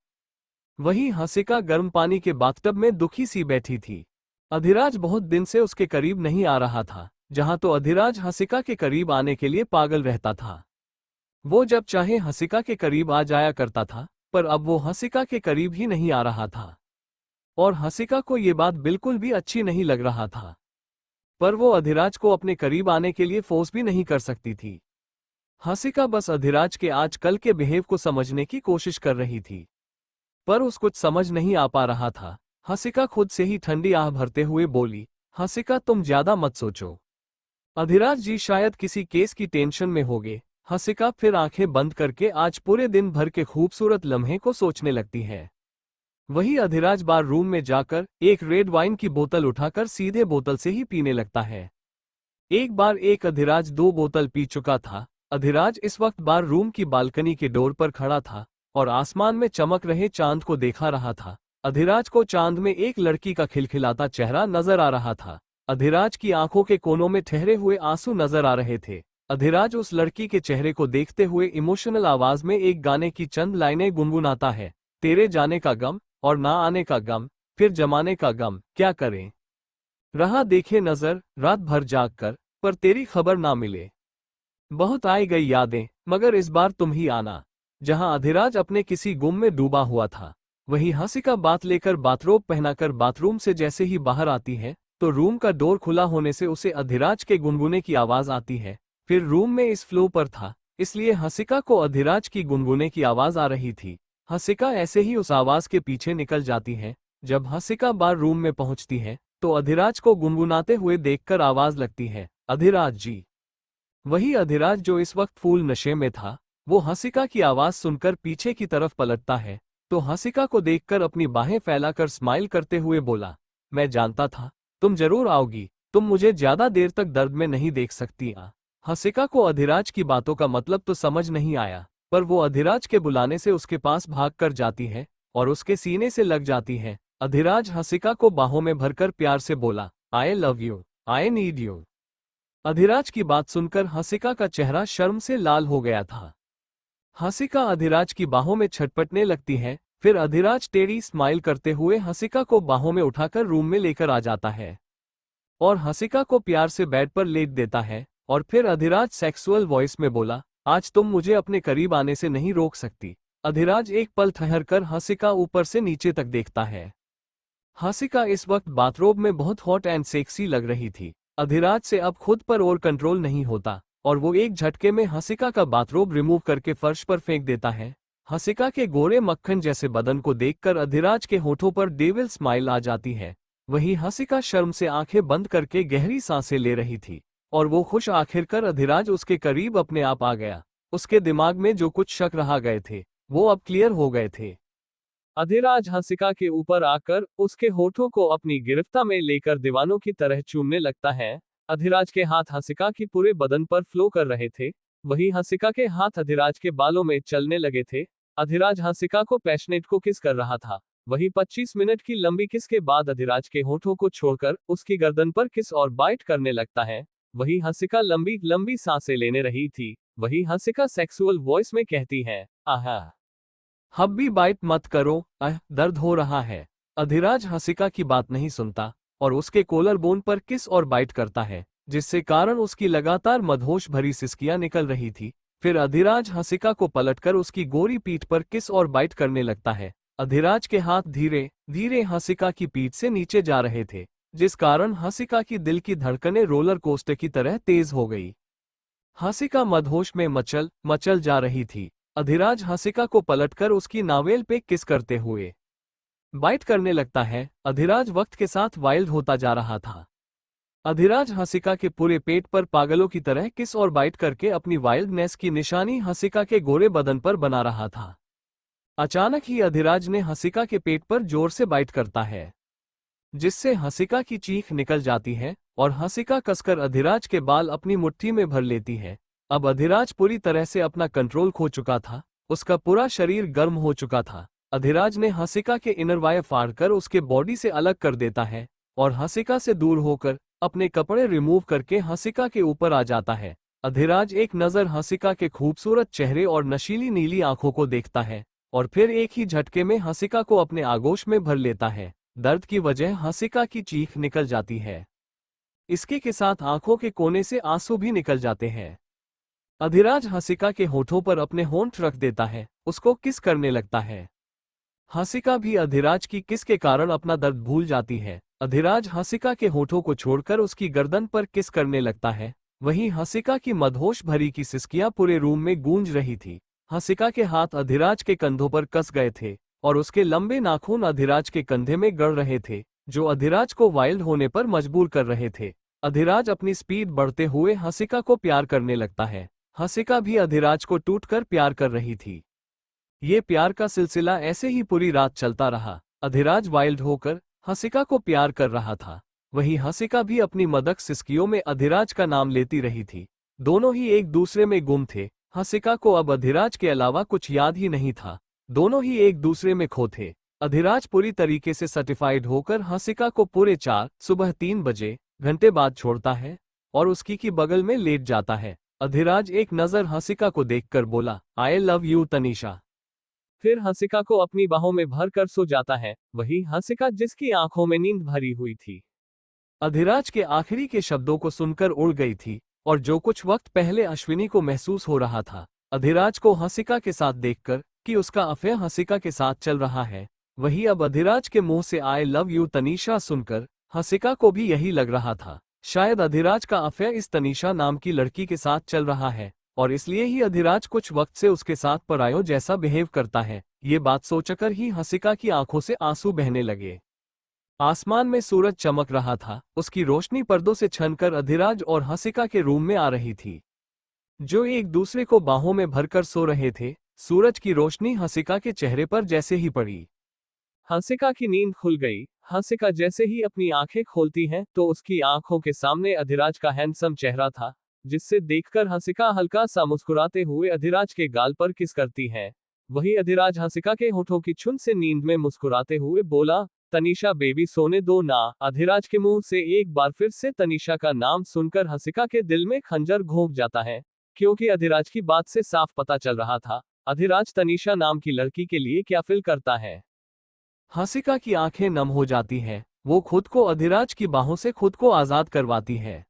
वहीं हंसिका गर्म पानी के बाथटब में दुखी सी बैठी थी। अधिराज बहुत दिन से उसके करीब नहीं आ रहा था, जहां तो अधिराज हंसिका के करीब आने के लिए पागल रहता था। वो जब चाहे हंसिका के करीब आ जाया करता था, पर अब वो हंसिका के करीब ही नहीं आ रहा था और हंसिका को ये बात बिल्कुल भी अच्छी नहीं लग रहा था। पर वो अधिराज को अपने करीब आने के लिए फोर्स भी नहीं कर सकती थी। हंसिका बस अधिराज के आजकल के बिहेव को समझने की कोशिश कर रही थी, पर उस कुछ समझ नहीं आ पा रहा था। हंसिका खुद से ही ठंडी आह भरते हुए बोली, हंसिका, तुम ज्यादा मत सोचो, अधिराज जी शायद किसी केस की टेंशन में होंगे। हंसिका फिर आंखें बंद करके आज पूरे दिन भर के खूबसूरत लम्हे को सोचने लगती है। वही अधिराज बार रूम में जाकर एक रेड वाइन की बोतल उठाकर सीधे बोतल से ही पीने लगता है। एक बार एक अधिराज 2 बोतल पी चुका था। अधिराज इस वक्त बार रूम की बालकनी के डोर पर खड़ा था और आसमान में चमक रहे चांद को देखा रहा था। अधिराज को चांद में एक लड़की का खिलखिलाता चेहरा नजर आ रहा था। अधिराज की आंखों के कोनों में ठहरे हुए आंसू नजर आ रहे थे। अधिराज उस लड़की के चेहरे को देखते हुए इमोशनल आवाज में एक गाने की चंद लाइनें गुनगुनाता है, तेरे जाने का गम और ना आने का गम, फिर जमाने का गम, क्या करें, रहा देखे नजर रात भर जाग कर, पर तेरी खबर ना मिले, बहुत आई गई यादें, मगर इस बार तुम ही आना। जहां अधिराज अपने किसी गुम में डूबा हुआ था, वहीं हंसिका बात लेकर बाथरोब पहनाकर बाथरूम से जैसे ही बाहर आती है, तो रूम का डोर खुला होने से उसे अधिराज के गुनगुने की आवाज आती है। फिर रूम में इस फ्लो पर था, इसलिए हंसिका को अधिराज की गुनगुने की आवाज आ रही थी। हंसिका ऐसे ही उस आवाज के पीछे निकल जाती है। जब हंसिका बार रूम में पहुंचती है तो अधिराज को गुनगुनाते हुए देखकर आवाज लगती है, अधिराज जी। वही अधिराज जो इस वक्त फूल नशे में था, वो हंसिका की आवाज सुनकर पीछे की तरफ पलटता है तो हंसिका को देखकर अपनी बाहें फैलाकर स्माइल करते हुए बोला, मैं जानता था तुम जरूर आओगी, तुम मुझे ज्यादा देर तक दर्द में नहीं देख सकती। हंसिका को अधिराज की बातों का मतलब तो समझ नहीं आया, पर वो अधिराज के बुलाने से उसके पास भाग कर जाती है और उसके सीने से लग जाती है। अधिराज हंसिका को बाहों में भरकर प्यार से बोला, आई love you, I need you. Adhiraj की बात सुनकर हंसिका का चेहरा शर्म से लाल हो गया था। हंसिका अधिराज की बाहों में छटपटने लगती है। फिर अधिराज टेढ़ी स्माइल करते हुए हंसिका को बाहों में उठाकर रूम में लेकर आ जाता है और हंसिका को प्यार से बेड पर लेट देता है। और फिर अधिराज सेक्सुअल वॉइस में बोला, आज तुम मुझे अपने करीब आने से नहीं रोक सकती। अधिराज एक पल ठहर कर हंसिका ऊपर से नीचे तक देखता है। हंसिका इस वक्त बाथरोब में बहुत हॉट एंड सेक्सी लग रही थी। अधिराज से अब खुद पर और कंट्रोल नहीं होता और वो एक झटके में हंसिका का बाथरोब रिमूव करके फर्श पर फेंक देता है। हंसिका के गोरे मक्खन जैसे बदन को देखकर अधिराज के होठों पर डेविल स्माइल आ जाती है। वहीं हंसिका शर्म से आंखें बंद करके गहरी सांसें ले रही थी और वो खुश आखिरकार अधिराज उसके करीब अपने आप आ गया। उसके दिमाग में जो कुछ शक रहा गए थे वो अब क्लियर हो गए थे। अधिराज हंसिका के ऊपर आकर उसके होठों को अपनी गिरफ्त में लेकर दीवानों की तरह चूमने लगता है। अधिराज के हाथ हंसिका की पूरे बदन पर फ्लो कर रहे थे, वहीं हंसिका के हाथ अधिराज के बालों में चलने लगे थे। अधिराज हंसिका को पैशनेट को किस कर रहा था। वहीं 25 मिनट की लंबी किस के बाद अधिराज के होठों को छोड़कर उसकी गर्दन पर किस और बाइट करने लगता है। वहीं हंसिका लंबी लंबी सांसें लेने रही थी। वहीं हंसिका सेक्सुअल वॉइस में कहती है, आहा, अब भी बाइट मत करो, दर्द हो रहा है। अधिराज हंसिका की बात नहीं सुनता और उसके कोलर बोन पर किस और बाइट करता है, जिससे कारण उसकी लगातार मदहोश भरी सिसकियां निकल रही थी। फिर अधिराज हंसिका को पलटकर उसकी गोरी पीठ पर किस और बाइट करने लगता है। अधिराज के हाथ धीरे धीरे हंसिका की पीठ से नीचे जा रहे थे, जिस कारण हंसिका की दिल की धड़कनें रोलर कोस्टर की तरह तेज हो गई। हंसिका मदहोश में मचल मचल जा रही थी। अधिराज हंसिका को पलटकर उसकी नावेल पे किस करते हुए बाइट करने लगता है। अधिराज वक्त के साथ वाइल्ड होता जा रहा था। अधिराज हंसिका के पूरे पेट पर पागलों की तरह किस और बाइट करके अपनी वाइल्डनेस की निशानी हंसिका के गोरे बदन पर बना रहा था। अचानक ही अधिराज ने हंसिका के पेट पर जोर से बाइट करता है, जिससे हंसिका की चीख निकल जाती है और हंसिका कसकर अधिराज के बाल अपनी मुट्ठी में भर लेती है। अब अधिराज पूरी तरह से अपना कंट्रोल खो चुका था, उसका पूरा शरीर गर्म हो चुका था। अधिराज ने हंसिका के इनर वायर फाड़कर उसके बॉडी से अलग कर देता है और हंसिका से दूर होकर अपने कपड़े रिमूव करके हंसिका के ऊपर आ जाता है। अधिराज एक नज़र हंसिका के खूबसूरत चेहरे और नशीली नीली आंखों को देखता है और फिर एक ही झटके में हंसिका को अपने आगोश में भर लेता है। दर्द की वजह हंसिका की चीख निकल जाती है। इसके के साथ आंखों के कोने से आंसू भी निकल जाते हैं। अधिराज हंसिका के होठों पर अपने होंठ रख देता है, उसको किस करने लगता है। हंसिका भी अधिराज की किस के कारण अपना दर्द भूल जाती है। अधिराज हंसिका के होठों को छोड़कर उसकी गर्दन पर किस करने लगता है। वहीं हंसिका की मदहोश भरी की सिसकियां पूरे रूम में गूंज रही थी। हंसिका के हाथ अधिराज के कंधों पर कस गए थे और उसके लंबे नाखून अधिराज के कंधे में गड़ रहे थे, जो अधिराज को वाइल्ड होने पर मजबूर कर रहे थे। अधिराज अपनी स्पीड बढ़ते हुए हंसिका को प्यार करने लगता है। हंसिका भी अधिराज को टूटकर प्यार कर रही थी। ये प्यार का सिलसिला ऐसे ही पूरी रात चलता रहा। अधिराज वाइल्ड होकर हंसिका को प्यार कर रहा था, वहीं हंसिका भी अपनी मदक सिसकियों में अधिराज का नाम लेती रही थी। दोनों ही एक दूसरे में गुम थे। हंसिका को अब अधिराज के अलावा कुछ याद ही नहीं था। दोनों ही एक दूसरे में खो थे। अधिराज पूरी तरीके से सर्टिफाइड होकर हंसिका को पूरे 4 सुबह 3 बजे घंटे बाद छोड़ता है और उसकी की बगल में लेट जाता है। अधिराज एक नज़र हंसिका को देखकर बोला, आई लव यू तनीषा। फिर हंसिका को अपनी बाहों में भर कर सो जाता है। वही हंसिका जिसकी आंखों में नींद भरी हुई थी, अधिराज के आखिरी के शब्दों को सुनकर उड़ गई थी और जो कुछ वक्त पहले अश्विनी को महसूस हो रहा था अधिराज को हंसिका के साथ देखकर कि उसका अफेयर हंसिका के साथ चल रहा है, वही अब अधिराज के मुंह से आई लव यू तनीषा सुनकर हंसिका को भी यही लग रहा था। शायद अधिराज का अफेयर इस तनीषा नाम की लड़की के साथ चल रहा है और इसलिए ही अधिराज कुछ वक्त से उसके साथ परायों जैसा बिहेव करता है। ये बात सोचकर ही हंसिका की आंखों से आंसू बहने लगे। आसमान में सूरज चमक रहा था, उसकी रोशनी पर्दों से छनकर अधिराज और हंसिका के रूम में आ रही थी, जो एक दूसरे को बाहों में भरकर सो रहे थे। सूरज की रोशनी हंसिका के चेहरे पर जैसे ही पड़ी, हंसिका की नींद खुल गई। हंसिका जैसे ही अपनी आंखें खोलती है तो उसकी आंखों के सामने अधिराज का हैंडसम चेहरा था, जिससे देखकर हंसिका हल्का सा मुस्कुराते हुए अधिराज के गाल पर किस करती है। वही अधिराज हंसिका के होठों की छुन से नींद में मुस्कुराते हुए बोला, तनीषा बेबी सोने दो ना। अधिराज के मुंह से एक बार फिर से तनीषा का नाम सुनकर हंसिका के दिल में खंजर घोंप जाता है, क्योंकि अधिराज की बात से साफ पता चल रहा था अधिराज तनीषा नाम की लड़की के लिए क्या फील करता है। हंसिका की आंखें नम हो जाती हैं, वो खुद को अधिराज की बाहों से खुद को आजाद करवाती है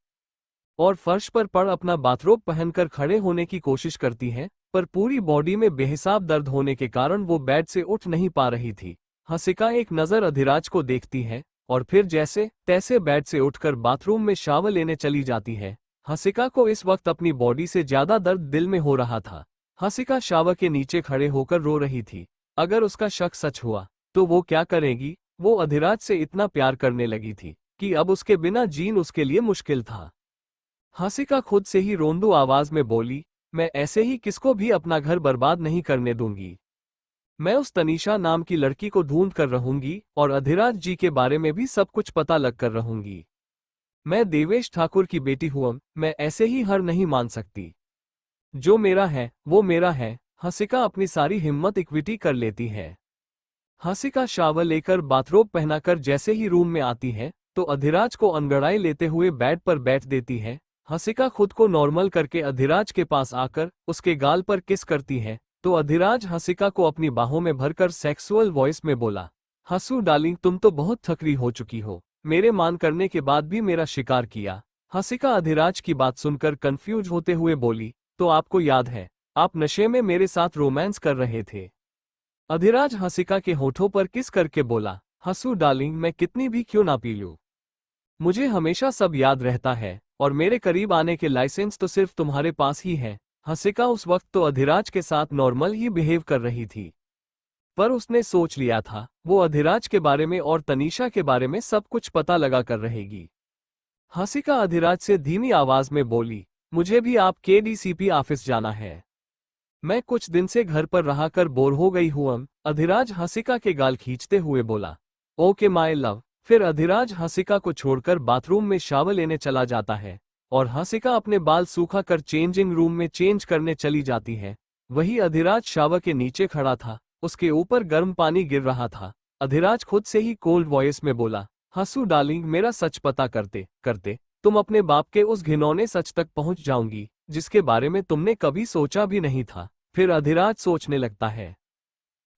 और फर्श पर पड़ अपना बाथरोब पहनकर खड़े होने की कोशिश करती है, पर पूरी बॉडी में बेहिसाब दर्द होने के कारण वो बेड से उठ नहीं पा रही थी। हंसिका एक नज़र अधिराज को देखती है और फिर जैसे तैसे बेड से उठकर बाथरूम में शावर लेने चली जाती है। हंसिका को इस वक्त अपनी बॉडी से ज्यादा दर्द दिल में हो रहा था। हंसिका शावर के नीचे खड़े होकर रो रही थी। अगर उसका शक सच हुआ तो वो क्या करेगी। वो अधिराज से इतना प्यार करने लगी थी कि अब उसके बिना जीन उसके लिए मुश्किल था। हंसिका खुद से ही रोंदू आवाज में बोली, मैं ऐसे ही किसको भी अपना घर बर्बाद नहीं करने दूंगी। मैं उस तनीषा नाम की लड़की को ढूंढ कर रहूंगी और अधिराज जी के बारे में भी सब कुछ पता लग कर रहूंगी। मैं देवेश ठाकुर की बेटी हूं, मैं ऐसे ही हार नहीं मान सकती। जो मेरा है वो मेरा है। हंसिका अपनी सारी हिम्मत इक्विटी कर लेती है। हंसिका शावर लेकर बाथरोब पहनाकर जैसे ही रूम में आती है तो अधिराज को अंगड़ाई लेते हुए बेड पर बैठ देती है। हंसिका खुद को नॉर्मल करके अधिराज के पास आकर उसके गाल पर किस करती है तो अधिराज हंसिका को अपनी बाहों में भरकर सेक्सुअल वॉइस में बोला, हंसू डार्लिंग तुम तो बहुत थकरी हो चुकी हो, मेरे मान करने के बाद भी मेरा शिकार किया। हंसिका अधिराज की बात सुनकर कंफ्यूज होते हुए बोली, तो आपको याद है आप नशे में मेरे साथ रोमांस कर रहे थे। अधिराज हंसिका के होठों पर किस करके बोला, हंसू डार्लिंग मैं कितनी भी क्यों ना पी लूं, मुझे हमेशा सब याद रहता है और मेरे करीब आने के लाइसेंस तो सिर्फ तुम्हारे पास ही है। हंसिका उस वक्त तो अधिराज के साथ नॉर्मल ही बिहेव कर रही थी, पर उसने सोच लिया था वो अधिराज के बारे में और तनीषा के बारे में सब कुछ पता लगा कर रहेगी। हंसिका अधिराज से धीमी आवाज में बोली, मुझे भी आप केडीसीपी ऑफिस जाना है, मैं कुछ दिन से घर पर रहा कर बोर हो गई हूं। अधिराज हंसिका के गाल खींचते हुए बोला, ओके माय लव। फिर अधिराज हंसिका को छोड़कर बाथरूम में शावर लेने चला जाता है और हंसिका अपने बाल सूखा कर चेंजिंग रूम में चेंज करने चली जाती है। वही अधिराज शावर के नीचे खड़ा था, उसके ऊपर गर्म पानी गिर रहा था। अधिराज खुद से ही कोल्ड वॉइस में बोला, हंसू डार्लिंग मेरा सच पता करते करते तुम अपने बाप के उस घिनौने सच तक पहुंच जाऊंगी जिसके बारे में तुमने कभी सोचा भी नहीं था। फिर अधिराज सोचने लगता है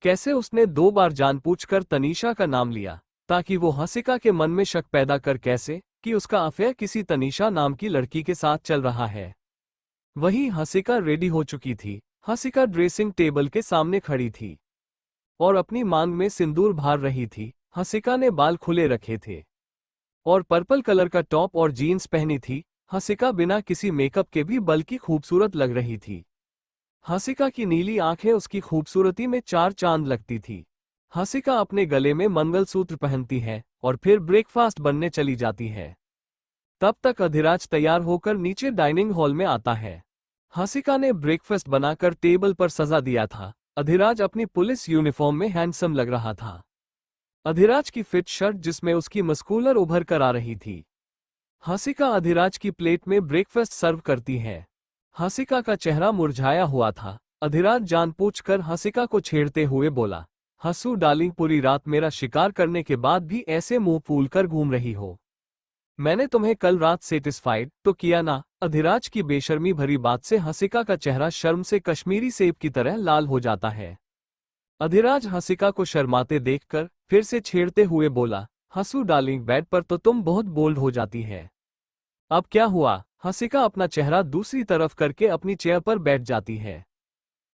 कैसे उसने 2 बार जानबूझकर तनीषा का नाम लिया ताकि वो हंसिका के मन में शक पैदा कर कैसे कि उसका अफेयर किसी तनीषा नाम की लड़की के साथ चल रहा है। वही हंसिका रेडी हो चुकी थी। हंसिका ड्रेसिंग टेबल के सामने खड़ी थी और अपनी मांग में सिंदूर भर रही थी। हंसिका ने बाल खुले रखे थे और पर्पल कलर का टॉप और जीन्स पहनी थी। हंसिका बिना किसी मेकअप के भी बल्कि खूबसूरत लग रही थी। हंसिका की नीली आंखें उसकी खूबसूरती में 4 चांद लगती थी। हंसिका अपने गले में मंगलसूत्र पहनती है और फिर ब्रेकफास्ट बनने चली जाती है। तब तक अधिराज तैयार होकर नीचे डाइनिंग हॉल में आता है। हंसिका ने ब्रेकफास्ट बनाकर टेबल पर सजा दिया था। अधिराज अपनी पुलिस यूनिफॉर्म में हैंडसम लग रहा था। अधिराज की फिट शर्ट जिसमें उसकी मस्कुलर उभर कर आ रही थी। हंसिका अधिराज की प्लेट में ब्रेकफास्ट सर्व करती है। हंसिका का चेहरा मुरझाया हुआ था। अधिराज जानबूझकर हंसिका को छेड़ते हुए बोला, हंसू डार्लिंग पूरी रात मेरा शिकार करने के बाद भी ऐसे मुंह फूल कर घूम रही हो, मैंने तुम्हें कल रात सेटिस्फाइड तो किया ना। अधिराज की बेशर्मी भरी बात से हंसिका का चेहरा शर्म से कश्मीरी सेब की तरह लाल हो जाता है। अधिराज हंसिका को शर्माते देखकर फिर से छेड़ते हुए बोला, हंसू डार्लिंग बेड पर तो तुम बहुत बोल्ड हो जाती है, अब क्या हुआ। हंसिका अपना चेहरा दूसरी तरफ करके अपनी चेयर पर बैठ जाती है।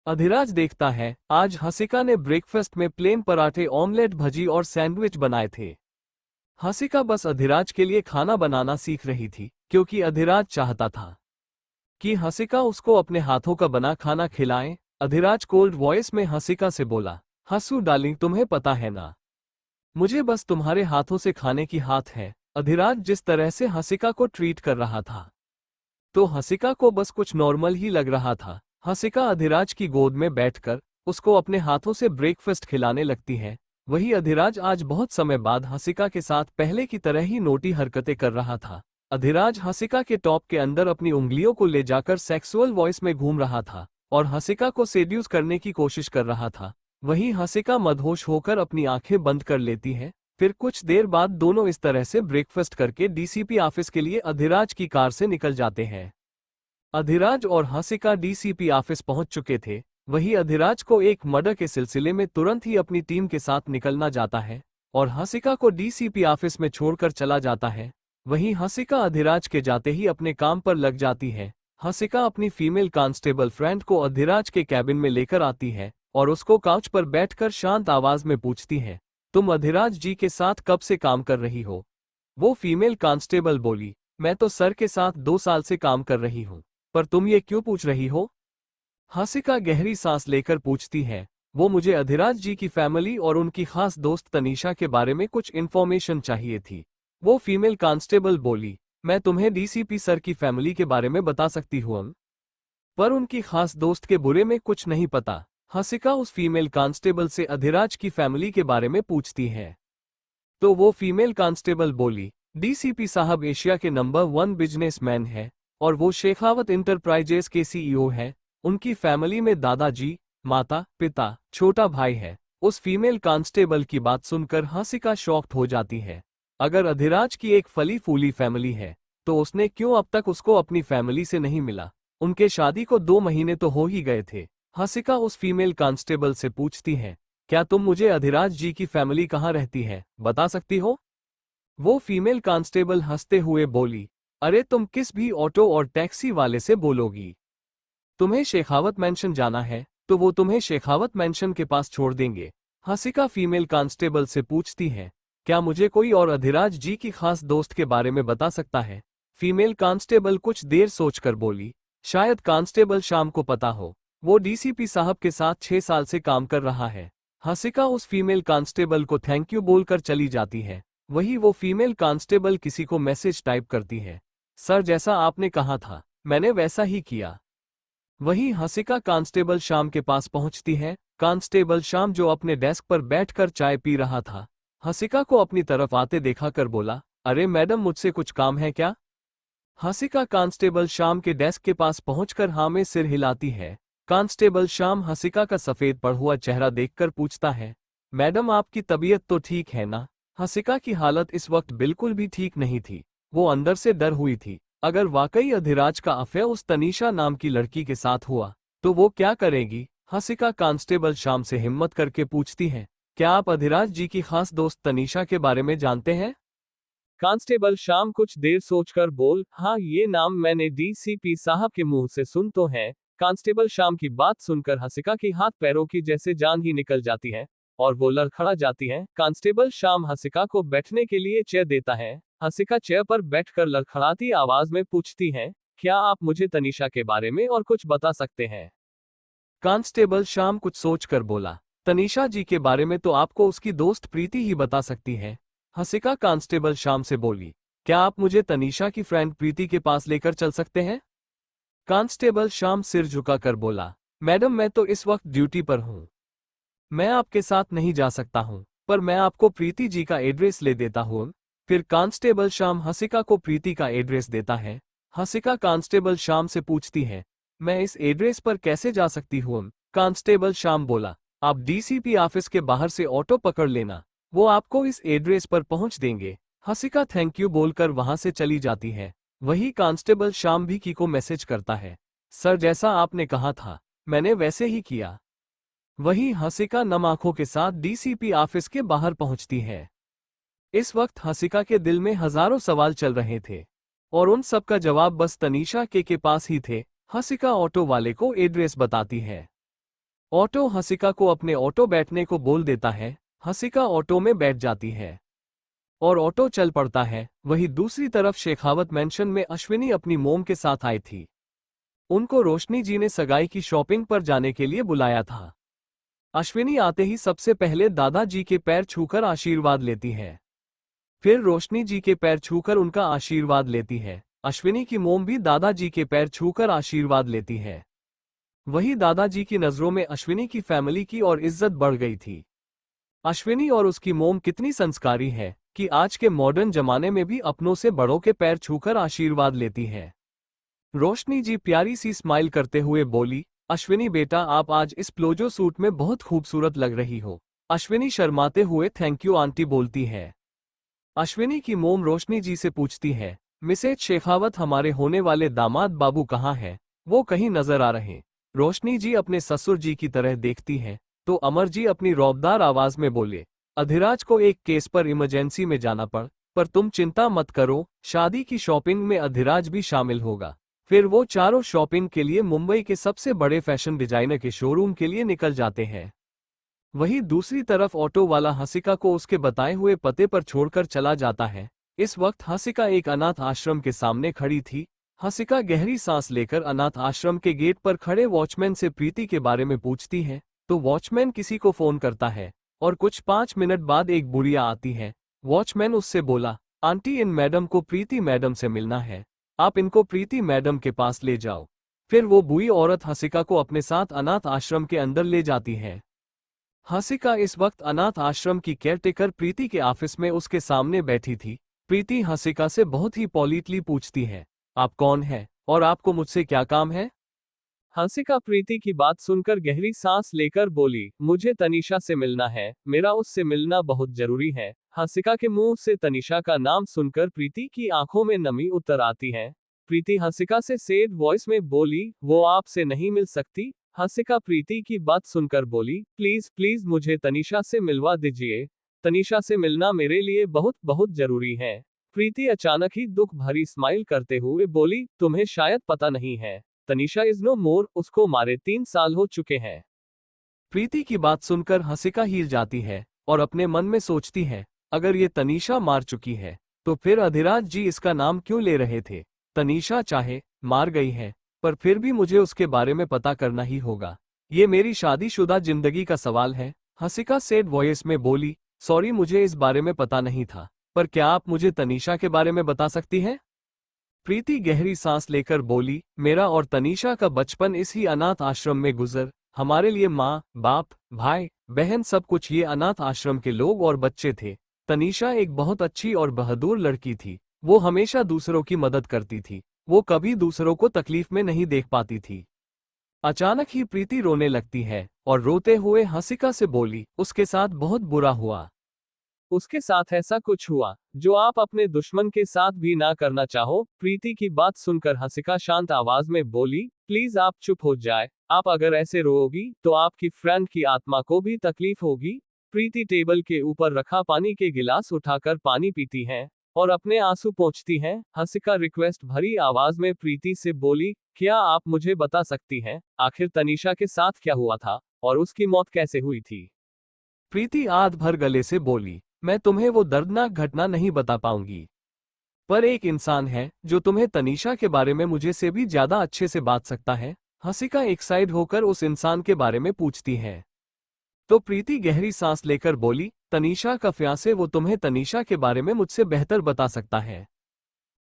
अधिराज देखता है आज हंसिका ने ब्रेकफास्ट में प्लेन पराठे, ऑमलेट, भजी और सैंडविच बनाए थे। हंसिका बस अधिराज के लिए खाना बनाना सीख रही थी क्योंकि अधिराज चाहता था कि हसिका उसको अपने हाथों का बना खाना खिलाए। अधिराज कोल्ड वॉइस में हसिका से बोला, हसू डार्लिंग तुम्हें पता है ना, मुझे बस तुम्हारे हाथों से खाने की हाथ है। अधिराज जिस तरह से हसिका को ट्रीट कर रहा था तो हसिका को बस कुछ नॉर्मल ही लग रहा था। हसिका अधिराज की गोद में बैठकर उसको अपने हाथों से ब्रेकफास्ट खिलाने लगती है। वही अधिराज आज बहुत समय बाद हसिका के साथ पहले की तरह ही नोटी हरकतें कर रहा था। अधिराज हसिका के टॉप के अंदर अपनी उंगलियों को ले जाकर सेक्सुअल वॉइस में घूम रहा था और हसिका को सेड्यूस करने की कोशिश कर रहा था। वहीं हसिका मदहोश होकर अपनी आंखें बंद कर लेती है। फिर कुछ देर बाद दोनों इस तरह से ब्रेकफास्ट करके डीसीपी ऑफिस के लिए अधिराज की कार से निकल जाते हैं। अधिराज और हसिका डीसीपी ऑफिस पहुंच चुके थे। वही अधिराज को एक मर्डर के सिलसिले में तुरंत ही अपनी टीम के साथ निकलना जाता है और हसिका को डीसीपी ऑफिस में छोड़कर चला जाता है। वहीं हसिका अधिराज के जाते ही अपने काम पर लग जाती है। हसिका अपनी फीमेल कांस्टेबल फ्रेंड को अधिराज के कैबिन में लेकर आती है और उसको काउच पर बैठकर शांत आवाज में पूछती है, तुम अधिराज जी के साथ कब से काम कर रही हो? वो फीमेल कांस्टेबल बोली, मैं तो सर के साथ 2 साल से काम कर रही हूँ, पर तुम ये क्यों पूछ रही हो? हसिका गहरी सांस लेकर पूछती है, वो मुझे अधिराज जी की फैमिली और उनकी खास दोस्त तनीषा के बारे में कुछ इन्फॉर्मेशन चाहिए थी। वो फीमेल कांस्टेबल बोली, मैं तुम्हें डीसीपी सर की फैमिली के बारे में बता सकती हूँ, पर उनकी खास दोस्त के बुरे में कुछ नहीं पता। हसिका उस फीमेल कांस्टेबल से अधिराज की फैमिली के बारे में पूछती है तो वो फीमेल कांस्टेबल बोली, डीसीपी साहब एशिया के नंबर 1 बिजनेसमैन है और वो शेखावत इंटरप्राइजेस के सीईओ है। उनकी फैमिली में दादाजी, माता, पिता, छोटा भाई है। उस फीमेल कांस्टेबल की बात सुनकर हसिका शॉक्ड हो जाती है। अगर अधिराज की एक फली फूली फैमिली है तो उसने क्यों अब तक उसको अपनी फैमिली से नहीं मिला? उनके शादी को 2 महीने तो हो ही गए थे। हसिका उस फीमेल कांस्टेबल से पूछती है, क्या तुम मुझे अधिराज जी की फैमिली कहाँ रहती है बता सकती हो? वो फीमेल कांस्टेबल हंसते हुए बोली, अरे तुम किस भी ऑटो और टैक्सी वाले से बोलोगी। तुम्हें शेखावत मेंशन जाना है तो वो तुम्हें शेखावत मेंशन के पास छोड़ देंगे। हसिका फीमेल कांस्टेबल से पूछती है, क्या मुझे कोई और अधिराज जी की खास दोस्त के बारे में बता सकता है? फीमेल कांस्टेबल कुछ देर सोचकर बोली, शायद कांस्टेबल शाम को पता हो, वो डीसीपी साहब के साथ 6 साल से काम कर रहा है। हसिका उस फीमेल कांस्टेबल को थैंक यू बोलकर चली जाती है। वही वो फीमेल कांस्टेबल किसी को मैसेज टाइप करती है, सर जैसा आपने कहा था मैंने वैसा ही किया। वही हसिका कांस्टेबल शाम के पास पहुंचती है। कांस्टेबल शाम जो अपने डेस्क पर बैठकर चाय पी रहा था, हसिका को अपनी तरफ आते देखा कर बोला, अरे मैडम मुझसे कुछ काम है क्या? हसिका कांस्टेबल शाम के डेस्क के पास पहुंचकर हाँ में सिर हिलाती है। कांस्टेबल शाम हसिका का सफेद पड़ हुआ चेहरा देखकर पूछता है, मैडम आपकी तबीयत तो ठीक है ना? हसिका की हालत इस वक्त बिल्कुल भी ठीक नहीं थी। वो अंदर से डर हुई थी। अगर वाकई अधिराज का अफेयर उस तनीषा नाम की लड़की के साथ हुआ तो वो क्या करेगी? हसिका कांस्टेबल शाम से हिम्मत करके पूछती है, क्या आप अधिराज जी की खास दोस्त तनीषा के बारे में जानते हैं? कांस्टेबल शाम कुछ देर सोचकर बोल, हाँ ये नाम मैंने डीसीपी साहब के मुंह से सुन तो है। कांस्टेबल शाम की बात सुनकर हसिका की हाथ पैरों की जैसे जान ही निकल जाती है और वो लड़खड़ा जाती है। कांस्टेबल शाम हसिका को बैठने के लिए चेयर देता है। हसिका चेयर पर बैठकर लड़खड़ाती आवाज में पूछती है, क्या आप मुझे तनीषा के बारे में और कुछ बता सकते हैं? कांस्टेबल शाम कुछ सोचकर बोला, तनीषा जी के बारे में तो आपको उसकी दोस्त प्रीति ही बता सकती है। हसिका कांस्टेबल शाम से बोली, क्या आप मुझे तनीषा की फ्रेंड प्रीति के पास लेकर चल सकते हैं? कांस्टेबल शाम सिर झुकाकर बोला, मैडम मैं तो इस वक्त ड्यूटी पर हूं, मैं आपके साथ नहीं जा सकता हूं, पर मैं आपको प्रीति जी का एड्रेस ले देता हूं। फिर कांस्टेबल शाम हसिका को प्रीति का एड्रेस देता है। हसिका कांस्टेबल शाम से पूछती है, मैं इस एड्रेस पर कैसे जा सकती हूं? कांस्टेबल शाम बोला, आप डीसीपी ऑफिस के बाहर से ऑटो पकड़ लेना, वो आपको इस एड्रेस पर पहुंच देंगे। हसिका थैंक यू बोलकर वहां से चली जाती है। वही कांस्टेबल शाम भी की को मैसेज करता है, सर जैसा आपने कहा था मैंने वैसे ही किया। वही हसिका नम आंखों के साथ डीसीपी ऑफिस के बाहर पहुंचती है। इस वक्त हसिका के दिल में हजारों सवाल चल रहे थे और उन सब का जवाब बस तनीषा के पास ही थे। हसिका ऑटो वाले को एड्रेस बताती है। ऑटो हसिका को अपने ऑटो बैठने को बोल देता है। हसिका ऑटो में बैठ जाती है और ऑटो चल पड़ता है। वही दूसरी तरफ शेखावत मेंशन में अश्विनी अपनी मोम के साथ आई थी। उनको रोशनी जी ने सगाई की शॉपिंग पर जाने के लिए बुलाया था। अश्विनी आते ही सबसे पहले दादाजी के पैर छूकर आशीर्वाद लेती है। फिर रोशनी जी के पैर छूकर उनका आशीर्वाद लेती है। अश्विनी की मोम भी दादाजी के पैर छूकर आशीर्वाद लेती है। वही दादाजी की नजरों में अश्विनी की फैमिली की और इज्जत बढ़ गई थी। अश्विनी और उसकी मोम कितनी संस्कारी है कि आज के मॉडर्न जमाने में भी अपनों से बड़ों के पैर छूकर आशीर्वाद लेती है। रोशनी जी प्यारी सी स्माइल करते हुए बोली, अश्विनी बेटा आप आज इस प्लोजो सूट में बहुत खूबसूरत लग रही हो। अश्विनी शर्माते हुए थैंक यू आंटी बोलती है। अश्विनी की मोम रोशनी जी से पूछती है, मिसेज शेखावत हमारे होने वाले दामाद बाबू कहाँ हैं? वो कहीं नजर आ रहे। रोशनी जी अपने ससुर जी की तरह देखती है तो अमर जी अपनी रौबदार आवाज में बोले, अधिराज को एक केस पर इमरजेंसी में जाना पर तुम चिंता मत करो, शादी की शॉपिंग में अधिराज भी शामिल होगा। फिर वो चारों शॉपिंग के लिए मुंबई के सबसे बड़े फैशन डिजाइनर के शोरूम के लिए निकल जाते हैं। वहीं दूसरी तरफ ऑटो वाला हंसिका को उसके बताए हुए पते पर छोड़कर चला जाता है। इस वक्त हंसिका एक अनाथ आश्रम के सामने खड़ी थी। हंसिका गहरी सांस लेकर अनाथ आश्रम के गेट पर खड़े वॉचमैन से प्रीति के बारे में पूछती है तो वॉचमैन किसी को फोन करता है और कुछ 5 मिनट बाद एक बुढ़िया आती है। वॉचमैन उससे बोला, आंटी इन मैडम को प्रीति मैडम से मिलना है, आप इनको प्रीति मैडम के पास ले जाओ। फिर वो बूढ़ी औरत हंसिका को अपने साथ अनाथ आश्रम के अंदर ले जाती है। हंसिका इस वक्त अनाथ आश्रम की केयरटेकर प्रीति के ऑफिस में उसके सामने बैठी थी। प्रीति हंसिका से बहुत ही पॉलिटली पूछती है, आप कौन है और आपको मुझसे क्या काम है? हंसिका प्रीति की बात सुनकर गहरी सांस लेकर बोली, मुझे तनीषा से मिलना है, मेरा उससे मिलना बहुत जरूरी है। हंसिका के मुंह से तनीषा का नाम सुनकर प्रीति की आंखों में नमी उतर आती है। प्रीति हंसिका से सैड वॉइस में बोली, वो आपसे नहीं मिल सकती? हंसिका प्रीति की बात सुनकर बोली, प्लीज प्लीज मुझे तनीषा से मिलवा दीजिए, तनीषा से मिलना मेरे लिए बहुत बहुत जरूरी है। प्रीति अचानक ही दुख भरी स्माइल करते हुए बोली, तुम्हें शायद पता नहीं है, तनीषा इज नो मोर, उसको मारे 3 साल हो चुके हैं। प्रीति की बात सुनकर हंसिका हिल जाती है और अपने मन में सोचती है, अगर ये तनीषा मार चुकी है तो फिर अधिराज जी इसका नाम क्यों ले रहे थे? तनीषा चाहे मार गई है पर फिर भी मुझे उसके बारे में पता करना ही होगा। ये मेरी शादीशुदा जिंदगी का सवाल है। हंसिका सैड वॉइस में बोली, सॉरी मुझे इस बारे में पता नहीं था, पर क्या आप मुझे तनीषा के बारे में बता सकती हैं? प्रीति गहरी सांस लेकर बोली, मेरा और तनीषा का बचपन इसी अनाथ आश्रम में गुजर, हमारे लिए माँ बाप भाई बहन सब कुछ ये अनाथ आश्रम के लोग और बच्चे थे। तनीषा एक बहुत अच्छी और बहादुर लड़की थी। वो हमेशा दूसरों की मदद करती थी, वो कभी दूसरों को तकलीफ में नहीं देख पाती थी। अचानक ही प्रीति रोने लगती है और रोते हुए हंसिका से बोली, उसके साथ बहुत बुरा हुआ। उसके साथ ऐसा कुछ हुआ जो आप अपने दुश्मन के साथ भी ना करना चाहो। प्रीति की बात सुनकर हंसिका शांत आवाज में बोली, प्लीज आप चुप हो जाए, आप अगर ऐसे रोओगी तो आपकी फ्रेंड की आत्मा को भी तकलीफ होगी। प्रीति टेबल के ऊपर रखा पानी के गिलास उठाकर पानी पीती है और अपने आंसू पोंछती है। हंसिका रिक्वेस्ट भरी आवाज में प्रीति से बोली, क्या आप मुझे बता सकती हैं आखिर तनीषा के साथ क्या हुआ था और उसकी मौत कैसे हुई थी? प्रीति आध भर गले से बोली, मैं तुम्हें वो दर्दनाक घटना नहीं बता पाऊंगी, पर एक इंसान है जो तुम्हें तनीषा के बारे में मुझे से भी ज्यादा अच्छे से बात सकता है। हंसिका एक्साइट होकर उस इंसान के बारे में पूछती है तो प्रीति गहरी सांस लेकर बोली, तनीषा का फियांसे, वो तुम्हें तनीषा के बारे में मुझसे बेहतर बता सकता है।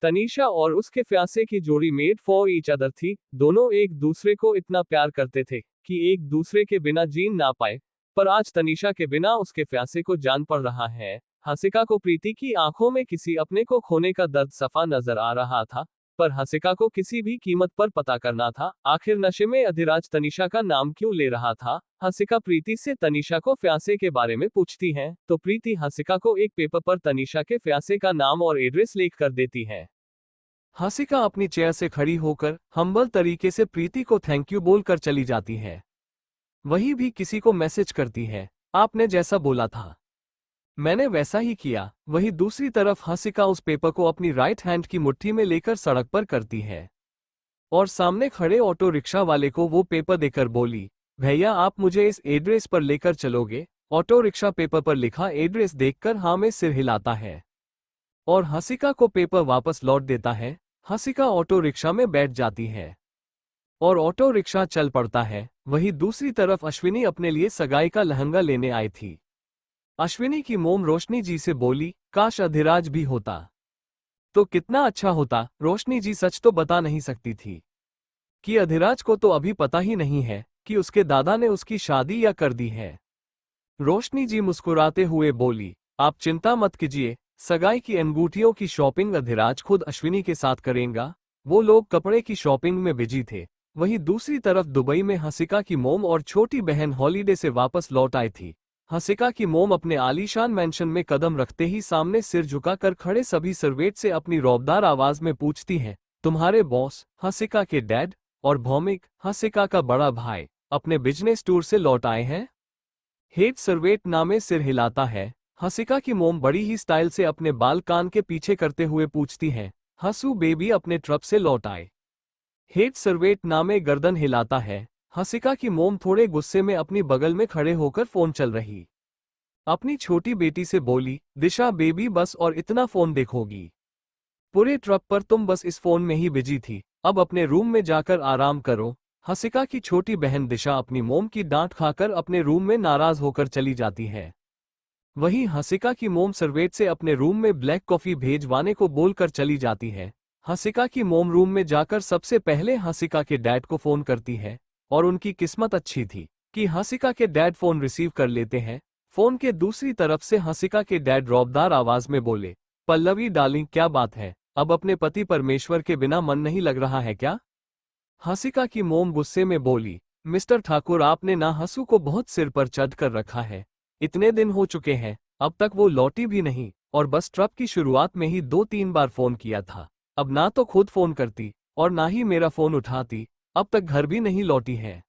तनीषा और उसके फियांसे की जोड़ी मेड फॉर ईच अदर थी। दोनों एक दूसरे को इतना प्यार करते थे कि एक दूसरे के बिना जी ना पाए, पर आज तनीषा के बिना उसके फियांसे को जान पड़ रहा है। हंसिका को प्रीति की आंखों में किसी अपने को खोने का दर्द सफा नजर आ रहा था, पर हंसिका को किसी भी कीमत पर पता करना था आखिर नशे में अधिराज तनीषा का नाम क्यों ले रहा था। हंसिका प्रीति से तनीषा को फियांसे के बारे में पूछती है तो प्रीति हंसिका को एक पेपर पर तनीषा के फियांसे का नाम और एड्रेस लिख कर देती है। हंसिका अपनी चेयर से खड़ी होकर हम्बल तरीके से प्रीति को थैंक यू बोलकर चली जाती है। वही भी किसी को मैसेज करती है, आपने जैसा बोला था मैंने वैसा ही किया। वही दूसरी तरफ हंसिका उस पेपर को अपनी राइट हैंड की मुट्ठी में लेकर सड़क पर करती है और सामने खड़े ऑटो रिक्शा वाले को वो पेपर देकर बोली, भैया आप मुझे इस एड्रेस पर लेकर चलोगे? ऑटो रिक्शा पेपर पर लिखा एड्रेस देखकर हाँ में सिर हिलाता है और हंसिका को पेपर वापस लौट देता है। हंसिका ऑटो रिक्शा में बैठ जाती है। और ऑटो रिक्शा चल पड़ता है। वहीं दूसरी तरफ अश्विनी अपने लिए सगाई का लहंगा लेने आई थी। अश्विनी की मोम रोशनी जी से बोली, काश अधिराज भी होता तो कितना अच्छा होता। रोशनी जी सच तो बता नहीं सकती थी कि अधिराज को तो अभी पता ही नहीं है कि उसके दादा ने उसकी शादी या कर दी है। रोशनी जी मुस्कुराते हुए बोली, आप चिंता मत कीजिए, सगाई की अंगूठियों की शॉपिंग अधिराज खुद अश्विनी के साथ करेगा। वो लोग कपड़े की शॉपिंग में बिजी थे। वहीं दूसरी तरफ दुबई में हंसिका की मोम और छोटी बहन हॉलीडे से वापस लौट आई थी। हंसिका की मोम अपने आलीशान मेंशन में कदम रखते ही सामने सिर झुकाकर खड़े सभी सर्वेंट से अपनी रौबदार आवाज में पूछती है, तुम्हारे बॉस हंसिका के डैड और भौमिक हंसिका का बड़ा भाई अपने बिजनेस टूर से लौट आए हैं? हेड सर्वेंट नामे सिर हिलाता है। हंसिका की मोम बड़ी ही स्टाइल से अपने बाल कान के पीछे करते हुए पूछती है, हंसू बेबी अपने ट्रप से लौट आए? हेड सर्वेंट नामे गर्दन हिलाता है। हंसिका की मोम थोड़े गुस्से में अपनी बगल में खड़े होकर फोन चल रही अपनी छोटी बेटी से बोली, दिशा बेबी बस और इतना फोन देखोगी? पूरे ट्रप पर तुम बस इस फोन में ही बिजी थी। अब अपने रूम में जाकर आराम करो। हंसिका की छोटी बहन दिशा अपनी मोम की डांट खाकर अपने रूम में नाराज होकर चली जाती है। वहीं हंसिका की मोम सर्वेंट से अपने रूम में ब्लैक कॉफी भेजवाने को बोलकर चली जाती है। हंसिका की मोम रूम में जाकर सबसे पहले हंसिका के डैड को फोन करती है और उनकी किस्मत अच्छी थी कि हंसिका के डैड फोन रिसीव कर लेते हैं। फोन के दूसरी तरफ से हंसिका के डैड रौबदार आवाज में बोले, पल्लवी डार्लिंग क्या बात है, अब अपने पति परमेश्वर के बिना मन नहीं लग रहा है क्या? हंसिका की मोम गुस्से में बोली, मिस्टर ठाकुर आपने ना हंसू को बहुत सिर पर चढ़ कर रखा है। इतने दिन हो चुके हैं, अब तक वो लौटी भी नहीं और बस ट्रप की शुरुआत में ही 2-3 बार फोन किया था। अब ना तो खुद फोन करती और ना ही मेरा फोन उठाती, अब तक घर भी नहीं लौटी है।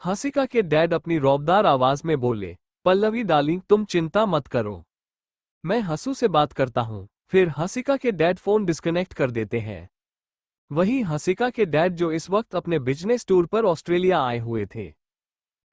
हंसिका के डैड अपनी रौबदार आवाज में बोले, पल्लवी डार्लिंग तुम चिंता मत करो, मैं हंसू से बात करता हूँ। फिर हंसिका के डैड फोन डिस्कनेक्ट कर देते हैं। वहीं हंसिका के डैड जो इस वक्त अपने बिजनेस टूर पर ऑस्ट्रेलिया आए हुए थे।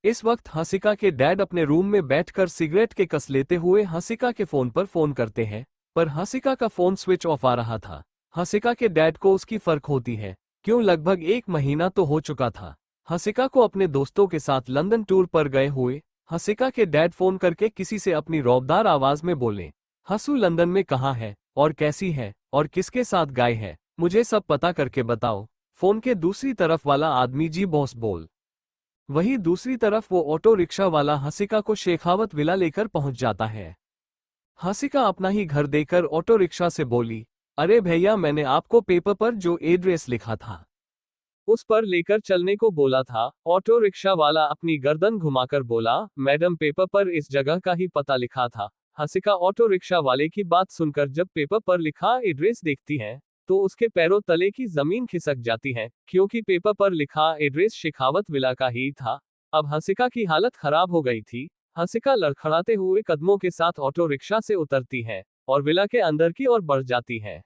इस वक्त हंसिका के डैड अपने रूम में बैठकर सिगरेट के कस लेते हुए हंसिका के फोन पर फोन करते हैं, पर हंसिका का फोन स्विच ऑफ आ रहा था। हंसिका के डैड को उसकी फर्क होती है, क्यों लगभग 1 महीना तो हो चुका था हंसिका को अपने दोस्तों के साथ लंदन टूर पर गए हुए। हंसिका के डैड फोन करके किसी से अपनी रौबदार आवाज में बोले, हंसू लंदन में कहाँ है और कैसी है और किसके साथ गए है, मुझे सब पता करके बताओ। फोन के दूसरी तरफ वाला आदमी, जी बॉस बोल। वहीं दूसरी तरफ वो ऑटो रिक्शा वाला हंसिका को शेखावत विला लेकर पहुंच जाता है। हंसिका अपना ही घर देकर ऑटो रिक्शा से बोली, अरे भैया मैंने आपको पेपर पर जो एड्रेस लिखा था उस पर लेकर चलने को बोला था। ऑटो रिक्शा वाला अपनी गर्दन घुमाकर बोला, मैडम पेपर पर इस जगह का ही पता लिखा था। हंसिका ऑटो रिक्शा वाले की बात सुनकर जब पेपर पर लिखा एड्रेस देखती है तो उसके पैरों तले की जमीन खिसक जाती है, क्योंकि पेपर पर लिखा एड्रेस शेखावत विला का ही था। अब हंसिका की हालत खराब हो गई थी। हंसिका लड़खड़ाते हुए कदमों के साथ ऑटो रिक्शा से उतरती है और विला के अंदर की ओर बढ़ जाती है।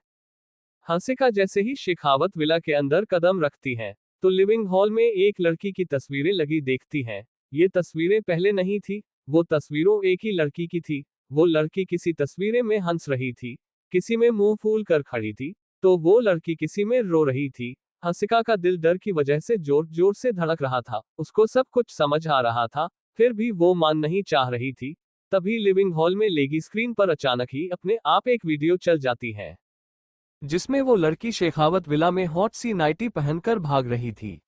हंसिका जैसे ही शेखावत विला के अंदर कदम रखती है तो लिविंग हॉल में एक लड़की की तस्वीरें लगी देखती है। ये तस्वीरें पहले नहीं थी, वो तस्वीरों एक ही लड़की की थी। वो लड़की किसी तस्वीरें में हंस रही थी, किसी में मुंह फूल कर खड़ी थी, तो वो लड़की किसी में रो रही थी। हंसिका का दिल डर की वजह से जोर जोर से धड़क रहा था। उसको सब कुछ समझ आ रहा था, फिर भी वो मान नहीं चाह रही थी। तभी लिविंग हॉल में लेगी स्क्रीन पर अचानक ही अपने आप एक वीडियो चल जाती है, जिसमें वो लड़की शेखावत विला में हॉट सी नाइटी पहनकर भाग रही थी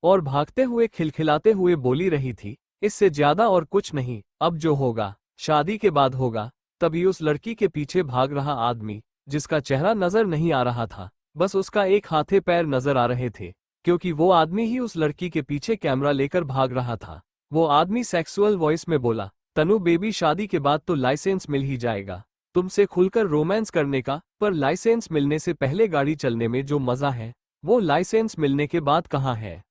और भागते हुए खिलखिलाते हुए बोली रही थी, इससे ज्यादा और कुछ नहीं, अब जो होगा शादी के बाद होगा। तभी उस लड़की के पीछे भाग रहा आदमी, जिसका चेहरा नजर नहीं आ रहा था, बस उसका एक हाथे पैर नजर आ रहे थे, क्योंकि वो आदमी ही उस लड़की के पीछे कैमरा लेकर भाग रहा था। वो आदमी सेक्सुअल वॉइस में बोला, तनु बेबी शादी के बाद तो लाइसेंस मिल ही जाएगा तुमसे खुलकर रोमांस करने का, पर लाइसेंस मिलने से पहले गाड़ी चलने में जो मजा है वो लाइसेंस मिलने के बाद कहाँ है।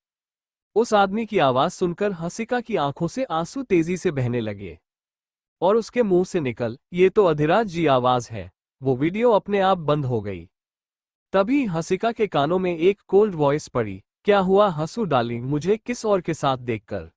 उस आदमी की आवाज सुनकर हंसिका की आंखों से आंसू तेजी से बहने लगे और उसके मुंह से निकल, ये तो अधिराज जी आवाज है। वो वीडियो अपने आप बंद हो गई। तभी हंसिका के कानों में एक कोल्ड वॉइस पड़ी, क्या हुआ हंसू डार्लिंग, मुझे किस और के साथ देखकर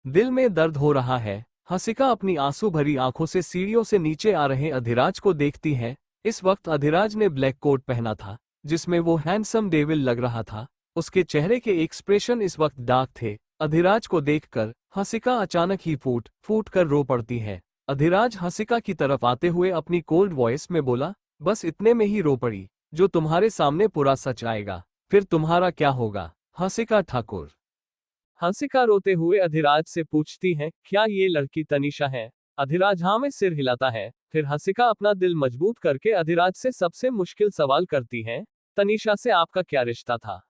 दिल में दर्द हो रहा है। हंसिका अपनी आंसू भरी आंखों से सीढ़ियों से नीचे आ रहे अधिराज को देखती है। इस वक्त अधिराज ने ब्लैक कोट पहना था, जिसमें वो हैंडसम डेविल लग रहा था। उसके चेहरे के एक्सप्रेशन इस वक्त डार्क थे। अधिराज को देखकर हंसिका अचानक ही फूट फूट कर रो पड़ती है। अधिराज हंसिका की तरफ आते हुए अपनी कोल्ड वॉइस में बोला, बस इतने में ही रो पड़ी। जो तुम्हारे सामने पूरा सच आएगा, फिर तुम्हारा क्या होगा? हंसिका ठाकुर। हंसिका रोते हुए अधिराज से पूछती है, क्या ये लड़की तनीषा है? अधिराज हाँ में सिर हिलाता है। फिर हंसिका अपना दिल मजबूत करके अधिराज से सबसे मुश्किल सवाल करती है, तनीषा से आपका क्या रिश्ता था?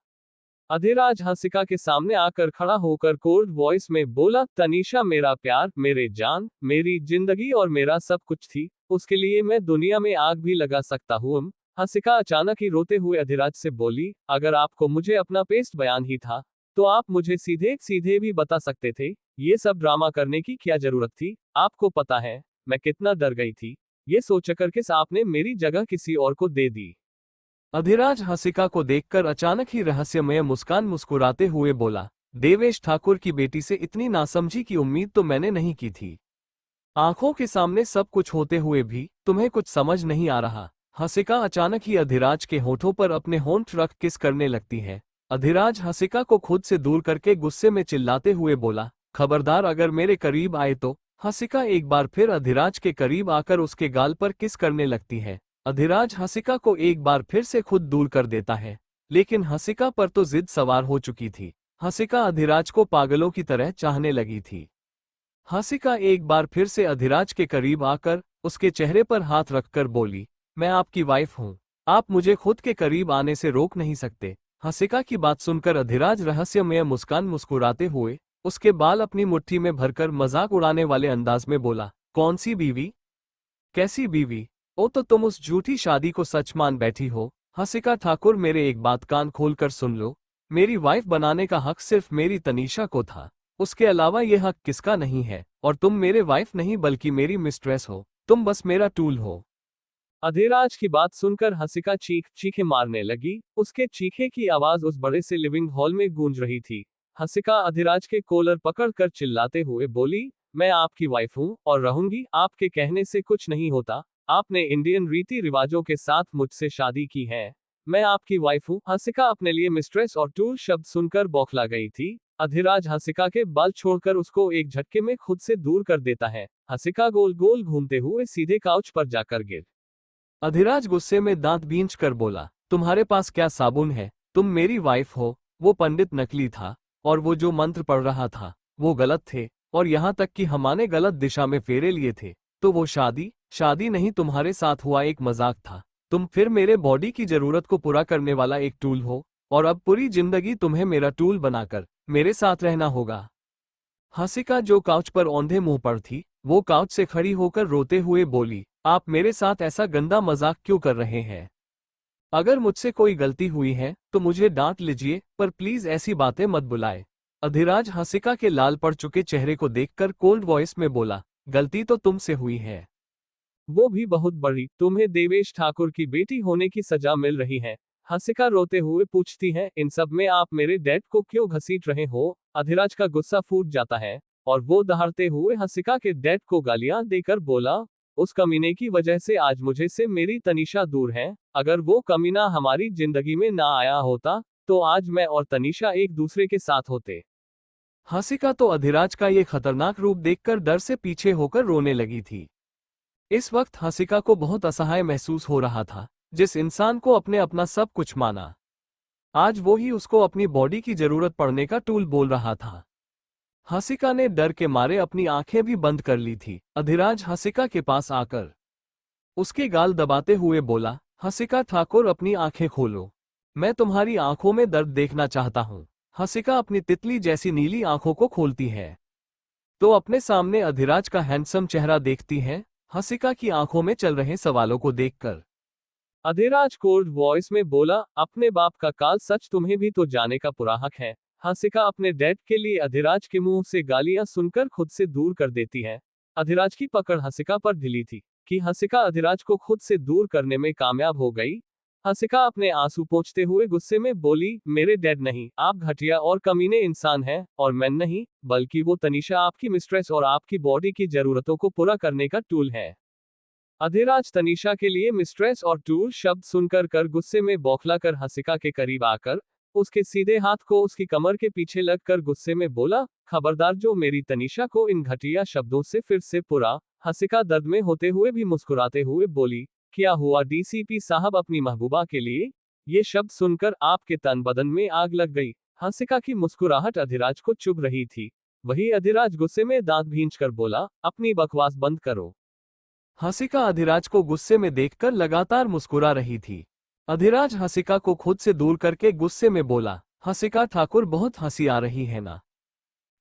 अधिराज हंसिका के सामने आकर खड़ा होकर कोल्ड वॉइस में बोला, तनीषा मेरा प्यार, मेरे जान, मेरी जिंदगी और मेरा सब कुछ थी। उसके लिए मैं दुनिया में आग भी लगा सकता हूँ। हंसिका अचानक ही रोते हुए अधिराज से बोली, अगर आपको मुझे अपना पेस्ट बयान ही था तो आप मुझे सीधे सीधे भी बता सकते थे। ये सब ड्रामा करने की क्या जरूरत थी? आपको पता है मैं कितना डर गई थी। ये सोचकर कि आपने मेरी जगह किसी और को दे दी। अधिराज हंसिका को देखकर अचानक ही रहस्यमय मुस्कान मुस्कुराते हुए बोला, देवेश ठाकुर की बेटी से इतनी नासमझी की उम्मीद तो मैंने नहीं की थी। आंखों के सामने सब कुछ होते हुए भी तुम्हें कुछ समझ नहीं आ रहा। हंसिका अचानक ही अधिराज के होठों पर अपने होंठ रख किस करने लगती है। अधिराज हंसिका को खुद से दूर करके गुस्से में चिल्लाते हुए बोला, खबरदार अगर मेरे करीब आए तो। हंसिका एक बार फिर अधिराज के करीब आकर उसके गाल पर किस करने लगती है। अधिराज हंसिका को एक बार फिर से खुद दूर कर देता है, लेकिन हंसिका पर तो जिद सवार हो चुकी थी। हंसिका अधिराज को पागलों की तरह चाहने लगी थी। हंसिका एक बार फिर से अधिराज के करीब आकर उसके चेहरे पर हाथ रखकर बोली, मैं आपकी वाइफ हूं। आप मुझे खुद के करीब आने से रोक नहीं सकते। हंसिका की बात सुनकर अधिराज रहस्यमय मुस्कान मुस्कुराते हुए उसके बाल अपनी मुट्ठी में भरकर मजाक उड़ाने वाले अंदाज में बोला, कौन सी बीवी? कैसी बीवी? ओ तो तुम उस झूठी शादी को सच मान बैठी हो। हंसिका ठाकुर, मेरे एक बात कान खोलकर सुन लो। मेरी वाइफ बनाने का हक सिर्फ मेरी तनीषा को था। उसके अलावा यह हक किसका नहीं है। और तुम मेरे वाइफ नहीं बल्कि मेरी मिस्ट्रेस हो। तुम बस मेरा टूल हो। अधिराज की बात सुनकर हंसिका चीखे मारने लगी। उसके चीखे की आवाज उस बड़े से लिविंग हॉल में गूंज रही थी। हंसिका अधिराज के कॉलर पकड़कर चिल्लाते हुए बोली, मैं आपकी वाइफ हूं और रहूंगी। आपके कहने से कुछ नहीं होता। आपने इंडियन रीति रिवाजों के साथ मुझसे शादी की है। मैं आपकी वाइफ हूं। हंसिका अपने लिए मिस्ट्रेस और टूल शब्द सुनकर बौखला गई थी। अधिराज हंसिका के बाल छोड़कर उसको एक झटके में खुद से दूर कर देता है। हंसिका गोल गोल घूमते हुए सीधे काउच पर जाकर गिर। अधिराज गुस्से में दांत बींच कर बोला, तुम्हारे पास क्या साबुन है? तुम मेरी वाइफ हो। वो पंडित नकली था और वो जो मंत्र पढ़ रहा था वो गलत थे, और यहाँ तक कि हमने गलत दिशा में फेरे लिए थे। तो वो शादी नहीं, तुम्हारे साथ हुआ एक मजाक था। तुम फिर मेरे बॉडी की जरूरत को पूरा करने वाला एक टूल हो, और अब पूरी जिंदगी तुम्हें मेरा टूल बनाकर मेरे साथ रहना होगा। हंसिका जो काउच पर औंधे मुंह पर थी, वो काउच से खड़ी होकर रोते हुए बोली, आप मेरे साथ ऐसा गंदा मजाक क्यों कर रहे हैं? अगर मुझसे कोई गलती हुई है तो मुझे डांट लीजिए, पर प्लीज ऐसी बातें मत बुलाए। अधिराज हंसिका के लाल पड़ चुके चेहरे को देखकर कोल्ड वॉइस में बोला, गलती तो तुमसे हुई है, वो भी बहुत बड़ी। तुम्हें देवेश ठाकुर की बेटी होने की सजा मिल रही है। हंसिका रोते हुए पूछती है, इन सब में आप मेरे डैड को क्यों घसीट रहे हो? अधिराज का गुस्सा फूट जाता है और वो दहाड़ते हुए हंसिका के डैड को गालियां देकर बोला, उस कमीने की वजह से आज मुझे से मेरी तनीषा दूर है। अगर वो कमीना हमारी जिंदगी में ना आया होता तो आज मैं और तनीषा एक दूसरे के साथ होते। हंसिका तो अधिराज का ये खतरनाक रूप देखकर डर से पीछे होकर रोने लगी थी। इस वक्त हंसिका को बहुत असहाय महसूस हो रहा था। जिस इंसान को अपने अपना सब कुछ माना, आज वो ही उसको अपनी बॉडी की जरूरत पड़ने का टूल बोल रहा था। हंसिका ने डर के मारे अपनी आंखें भी बंद कर ली थी। अधिराज हंसिका के पास आकर उसके गाल दबाते हुए बोला, हंसिका ठाकुर अपनी आंखें खोलो, मैं तुम्हारी आंखों में दर्द देखना चाहता हूं। हंसिका अपनी तितली जैसी नीली आंखों को खोलती है तो अपने सामने अधिराज का हैंडसम चेहरा देखती है। हंसिका की आंखों में चल रहे सवालों को देखकर अधिराज कोल्ड वॉइस में बोला, अपने बाप का काल सच तुम्हें भी तो जाने का पूरा हक है। हंसिका अपने डैड के लिए अधिराज के मुंह से गालियां सुनकर खुद से दूर कर देती है। अधिराज की पकड़ हंसिका पर ढीली थी कि हंसिका अधिराज को खुद से दूर करने में कामयाब हो गई। हंसिका अपने आंसू पोंछते हुए गुस्से में बोली, मेरे डैड नहीं, आप घटिया और कमीने इंसान हैं, और मैं नहीं, बल्कि वो तनीषा आपकी मिस्ट्रेस और आपकी बॉडी की जरूरतों को पूरा करने का टूल है। अधिराज तनीषा के लिए मिस्ट्रेस और टूल शब्द सुनकर गुस्से में बौखला कर हंसिका के करीब आकर उसके सीधे हाथ को उसकी कमर के पीछे लगकर गुस्से में बोला, खबरदार जो मेरी तनीषा को इन घटिया शब्दों से फिर से पुरा। हसिका दर्द में होते हुए भी मुस्कुराते हुए बोली, क्या हुआ डीसीपी साहब अपनी महबूबा के लिए? ये शब्द सुनकर आपके तन बदन में आग लग गई। हसिका की मुस्कुराहट अधिराज को चुभ रही थी। वही अधिराज गुस्से में दांत भींचकर बोला, अपनी बकवास बंद करो। हसिका अधिराज को गुस्से में देखकर लगातार मुस्कुरा रही थी। अधिराज हसिका को खुद से दूर करके गुस्से में बोला, हसिका ठाकुर बहुत हंसी आ रही है ना?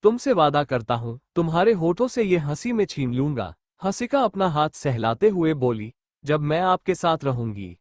तुमसे वादा करता हूं तुम्हारे होठों से ये हंसी मैं छीन लूंगा। हसिका अपना हाथ सहलाते हुए बोली, जब मैं आपके साथ रहूंगी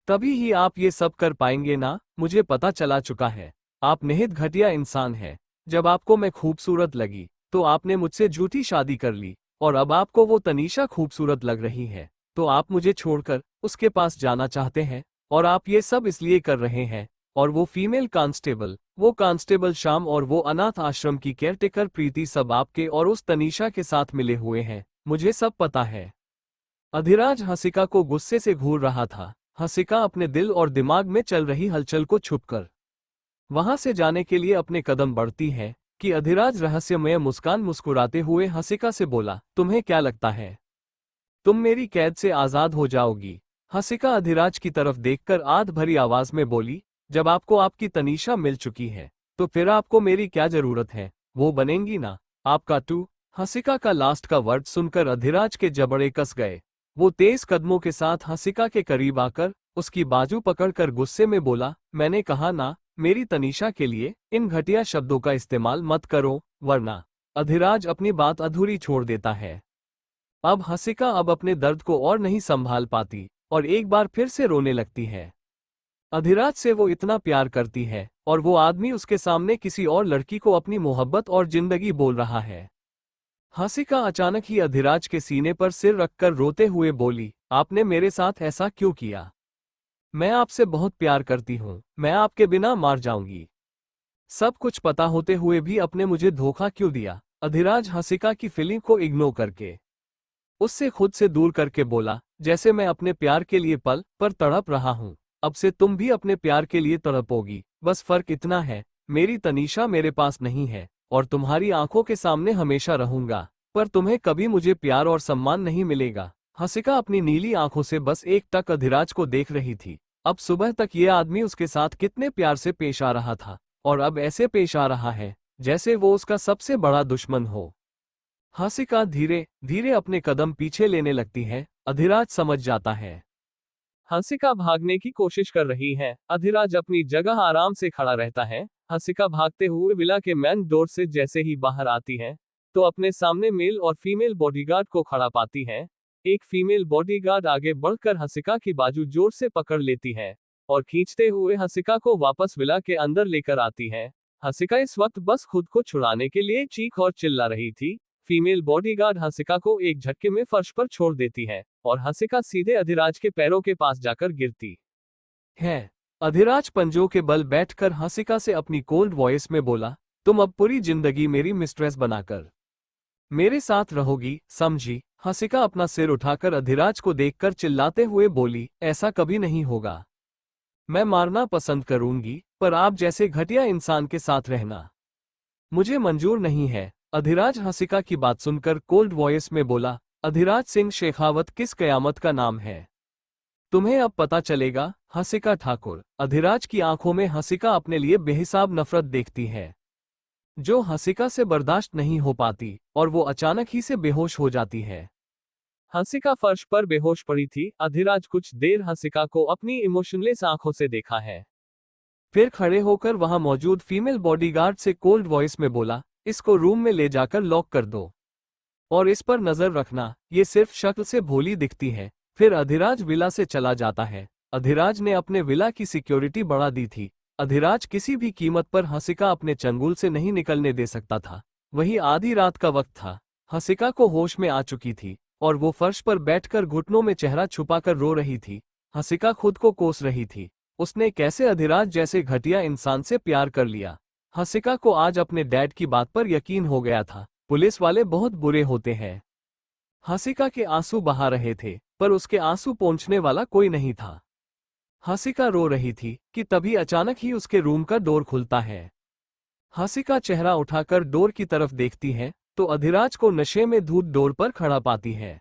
तभी ही आप ये सब कर पाएंगे ना? मुझे पता चला चुका है आप निहित घटिया इंसान हैं। जब आपको मैं खूबसूरत लगी तो आपने मुझसे झूठी शादी कर ली, और अब आपको वो तनीषा खूबसूरत लग रही है तो आप मुझे छोड़कर उसके पास जाना चाहते हैं। और आप ये सब इसलिए कर रहे हैं। और वो फीमेल कांस्टेबल, वो कांस्टेबल शाम और वो अनाथ आश्रम की केयरटेकर प्रीति सब आपके और उस तनीषा के साथ मिले हुए हैं। मुझे सब पता है। अधिराज हसिका को गुस्से से घूर रहा था। हसिका अपने दिल और दिमाग में चल रही हलचल को छुपकर वहां से जाने के लिए अपने कदम बढ़ती है कि अधिराज रहस्यमय मुस्कान मुस्कुराते हुए हसिका से बोला, तुम्हें क्या लगता है तुम मेरी कैद से आजाद हो जाओगी? हसिका अधिराज की तरफ देखकर आध भरी आवाज में बोली, जब आपको आपकी तनीषा मिल चुकी है तो फिर आपको मेरी क्या जरूरत है? वो बनेंगी ना आपका टू। हसिका का लास्ट का वर्ड सुनकर अधिराज के जबड़े कस गए। वो तेज कदमों के साथ हसिका के करीब आकर उसकी बाजू पकड़कर गुस्से में बोला, मैंने कहा ना मेरी तनीषा के लिए इन घटिया शब्दों का इस्तेमाल मत करो, वरना। अधिराज अपनी बात अधूरी छोड़ देता है। अब हसिका अपने दर्द को और नहीं संभाल पाती और एक बार फिर से रोने लगती है। अधिराज से वो इतना प्यार करती है और वो आदमी उसके सामने किसी और लड़की को अपनी मोहब्बत और जिंदगी बोल रहा है। हसिका अचानक ही अधिराज के सीने पर सिर रखकर रोते हुए बोली, आपने मेरे साथ ऐसा क्यों किया? मैं आपसे बहुत प्यार करती हूँ, मैं आपके बिना मार जाऊंगी। सब कुछ पता होते हुए भी आपने मुझे धोखा क्यों दिया? अधिराज हसिका की फीलिंग को इग्नोर करके उससे खुद से दूर करके बोला, जैसे मैं अपने प्यार के लिए पल पर तड़प रहा हूँ, अब से तुम भी अपने प्यार के लिए तड़पोगी। बस फर्क इतना है, मेरी तनीषा मेरे पास नहीं है और तुम्हारी आंखों के सामने हमेशा रहूंगा, पर तुम्हें कभी मुझे प्यार और सम्मान नहीं मिलेगा। हसिका अपनी नीली आंखों से बस एक टक अधिराज को देख रही थी। अब सुबह तक ये आदमी उसके साथ कितने प्यार से पेश आ रहा था और अब ऐसे पेश आ रहा है जैसे वो उसका सबसे बड़ा दुश्मन हो। हसिका धीरे धीरे अपने कदम पीछे लेने लगती है। अधिराज समझ जाता है हसिका भागने की कोशिश कर रही है। अधिराज अपनी जगह आराम से खड़ा रहता है। हसिका भागते हुए विला के मेन डोर से जैसे ही बाहर आती है तो अपने सामने मेल और फीमेल बॉडीगार्ड को खड़ा पाती है। एक फीमेल बॉडीगार्ड आगे बढ़कर हसिका की बाजू जोर से पकड़ लेती है और खींचते हुए हसिका को वापस विला के अंदर लेकर आती है। हसिका इस वक्त बस खुद को छुड़ाने के लिए चीख और चिल्ला रही थी। फीमेल बॉडीगार्ड हसिका को एक झटके में फर्श पर छोड़ देती है और हसिका सीधे अधिराज के पैरों के पास जाकर गिरती है। अधिराज पंजों के बल बैठकर हसिका से अपनी कोल्ड वॉइस में बोला, तुम अब पूरी जिंदगी मेरी मिस्ट्रेस बनाकर मेरे साथ रहोगी, समझी? हसिका अपना सिर उठाकर अधिराज को देखकर चिल्लाते हुए बोली, ऐसा कभी नहीं होगा। मैं मारना पसंद करूंगी, पर आप जैसे घटिया इंसान के साथ रहना मुझे मंजूर नहीं है। अधिराज हसिका की बात सुनकर कोल्ड वॉइस में बोला, अधिराज सिंह शेखावत किस कयामत का नाम है? तुम्हें अब पता चलेगा, हसिका ठाकुर। अधिराज की आंखों में हसिका अपने लिए बेहिसाब नफरत देखती है, जो हसिका से बर्दाश्त नहीं हो पाती और वो अचानक ही से बेहोश हो जाती है। हसिका फर्श पर बेहोश पड़ी थी। अधिराज कुछ देर हसिका को अपनी इमोशनलेस आंखों से देखा है, फिर खड़े होकर वहां मौजूद फीमेल बॉडीगार्ड से कोल्ड वॉइस में बोला, इसको रूम में ले जाकर लॉक कर दो और इस पर नजर रखना, ये सिर्फ शक्ल से भोली दिखती है। फिर अधिराज विला से चला जाता है। अधिराज ने अपने विला की सिक्योरिटी बढ़ा दी थी। अधिराज किसी भी कीमत पर हसिका अपने चंगुल से नहीं निकलने दे सकता था। वही आधी रात का वक्त था। हसिका को होश में आ चुकी थी और वो फर्श पर बैठकर घुटनों में चेहरा छुपाकर रो रही थी। हसिका खुद को कोस रही थी, उसने कैसे अधिराज जैसे घटिया इंसान से प्यार कर लिया। हसिका को आज अपने डैड की बात पर यकीन हो गया था, पुलिस वाले बहुत बुरे होते हैं। हसिका के आंसू बहा रहे थे, पर उसके आंसू पोंछने वाला कोई नहीं था। हसिका रो रही थी कि तभी अचानक ही उसके रूम का डोर खुलता है। हसिका चेहरा उठाकर डोर की तरफ देखती है तो अधिराज को नशे में धूत डोर पर खड़ा पाती है।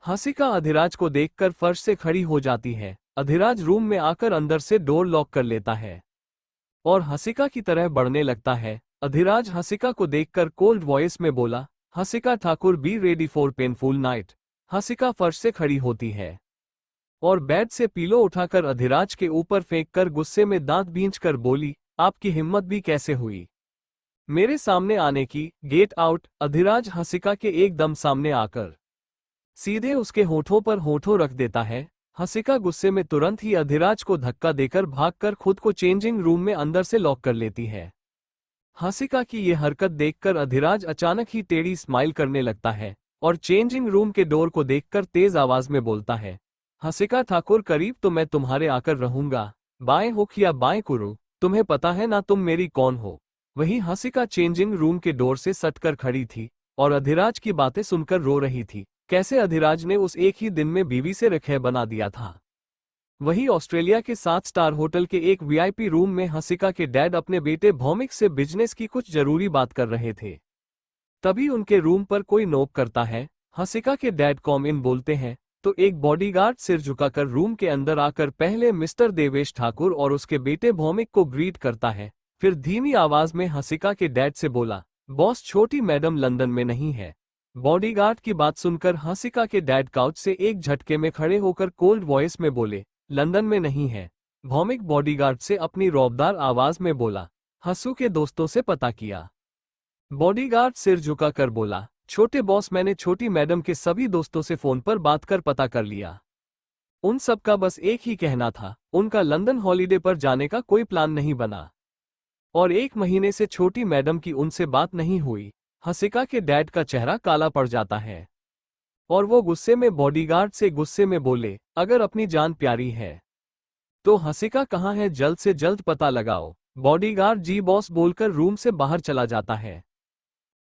हसिका अधिराज को देखकर फर्श से खड़ी हो जाती है। अधिराज रूम में आकर अंदर से डोर लॉक कर लेता है और हसिका की तरह बढ़ने लगता है। अधिराज हसिका को देखकर कोल्ड वॉइस में बोला, Hasika Thakur be ready for painful night. Hasika फर्श से खड़ी होती है और बेड से पीलो उठाकर अधिराज के ऊपर फेंककर गुस्से में दांत भींचकर बोली, आपकी हिम्मत भी कैसे हुई मेरे सामने आने की, गेट आउट। अधिराज हसिका के एकदम सामने आकर सीधे उसके होठों पर होठों रख देता है। हसिका गुस्से में तुरंत ही अधिराज को धक्का देकर भागकर खुद को चेंजिंग रूम में अंदर से लॉक कर लेती है। हसिका की ये हरकत देखकर अधिराज अचानक ही टेढ़ी स्माइल करने लगता है और चेंजिंग रूम के डोर को देखकर तेज आवाज में बोलता है, हसिका ठाकुर करीब तो मैं तुम्हारे आकर रहूंगा, बाएं हुक या बाएं कुरु, तुम्हें पता है ना तुम मेरी कौन हो। वहीं हसिका चेंजिंग रूम के डोर से सटकर खड़ी थी और अधिराज की बातें सुनकर रो रही थी। कैसे अधिराज ने उस एक ही दिन में बीवी से रिश्ता बना दिया था। वहीं ऑस्ट्रेलिया के 7 स्टार होटल के एक वीआईपी रूम में हसिका के डैड अपने बेटे भौमिक से बिजनेस की कुछ जरूरी बात कर रहे थे। तभी उनके रूम पर कोई नॉक करता है। हसिका के डैड कॉम इन बोलते हैं तो एक बॉडीगार्ड सिर झुकाकर रूम के अंदर आकर पहले मिस्टर देवेश ठाकुर और उसके बेटे भौमिक को ग्रीट करता है। फिर धीमी आवाज में हसिका के डैड से बोला, बॉस छोटी मैडम लंदन में नहीं है। बॉडीगार्ड की बात सुनकर हसिका के डैड काउच से एक झटके में खड़े होकर कोल्ड वॉइस में बोले, लंदन में नहीं है। भौमिक बॉडीगार्ड से अपनी रौबदार आवाज में बोला, हसू के दोस्तों से पता किया। बॉडीगार्ड सिर झुकाकर बोला, छोटे बॉस मैंने छोटी मैडम के सभी दोस्तों से फोन पर बात कर पता कर लिया। उन सब का बस एक ही कहना था, उनका लंदन हॉलिडे पर जाने का कोई प्लान नहीं बना और 1 महीने से छोटी मैडम की उनसे बात नहीं हुई। हसिका के डैड का चेहरा काला पड़ जाता है और वो गुस्से में बॉडीगार्ड से गुस्से में बोले, अगर अपनी जान प्यारी है तो हसिका कहाँ है, जल्द से जल्द पता लगाओ। बॉडीगार्ड जी बॉस बोलकर रूम से बाहर चला जाता है।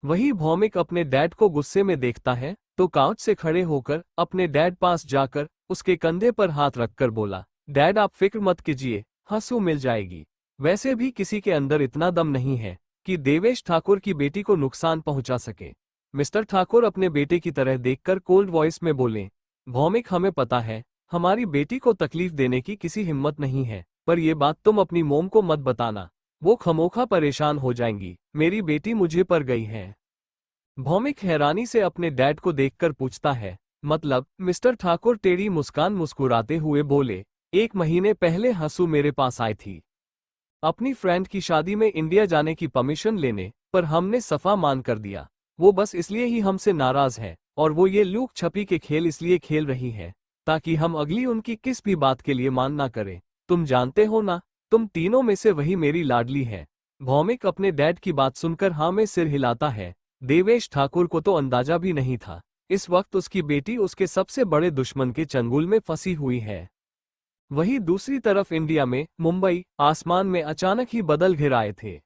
वही भौमिक अपने डैड को गुस्से में देखता है तो काउच से खड़े होकर अपने डैड पास जाकर उसके कंधे पर हाथ रखकर बोला, डैड आप फिक्र मत कीजिए, हंसू मिल जाएगी। वैसे भी किसी के अंदर इतना दम नहीं है कि देवेश ठाकुर की बेटी को नुकसान पहुंचा सके। मिस्टर ठाकुर अपने बेटे की तरह देखकर कोल्ड वॉइस में बोले, भौमिक हमें पता है हमारी बेटी को तकलीफ देने की किसी हिम्मत नहीं है, पर यह बात तुम अपनी मोम को मत बताना, वो खमोखा परेशान हो जाएंगी। मेरी बेटी मुझे पर गई है। भौमिक हैरानी से अपने डैड को देखकर पूछता है, मतलब? मिस्टर ठाकुर टेढ़ी मुस्कान मुस्कुराते हुए बोले, 1 महीने पहले हंसू मेरे पास आई थी अपनी फ्रेंड की शादी में इंडिया जाने की परमिशन लेने, पर हमने सफा मान कर दिया। वो बस इसलिए ही हमसे नाराज है और वो ये लूक छपी के खेल इसलिए खेल रही है ताकि हम अगली उनकी किस भी बात के लिए मान ना करें। तुम जानते हो ना, तुम तीनों में से वही मेरी लाडली है। भौमिक अपने डैड की बात सुनकर हाँ में सिर हिलाता है। देवेश ठाकुर को तो अंदाजा भी नहीं था इस वक्त उसकी बेटी उसके सबसे बड़े दुश्मन के चंगुल में फंसी हुई है। वहीं दूसरी तरफ इंडिया में मुंबई आसमान में अचानक ही बादल घिर आए थे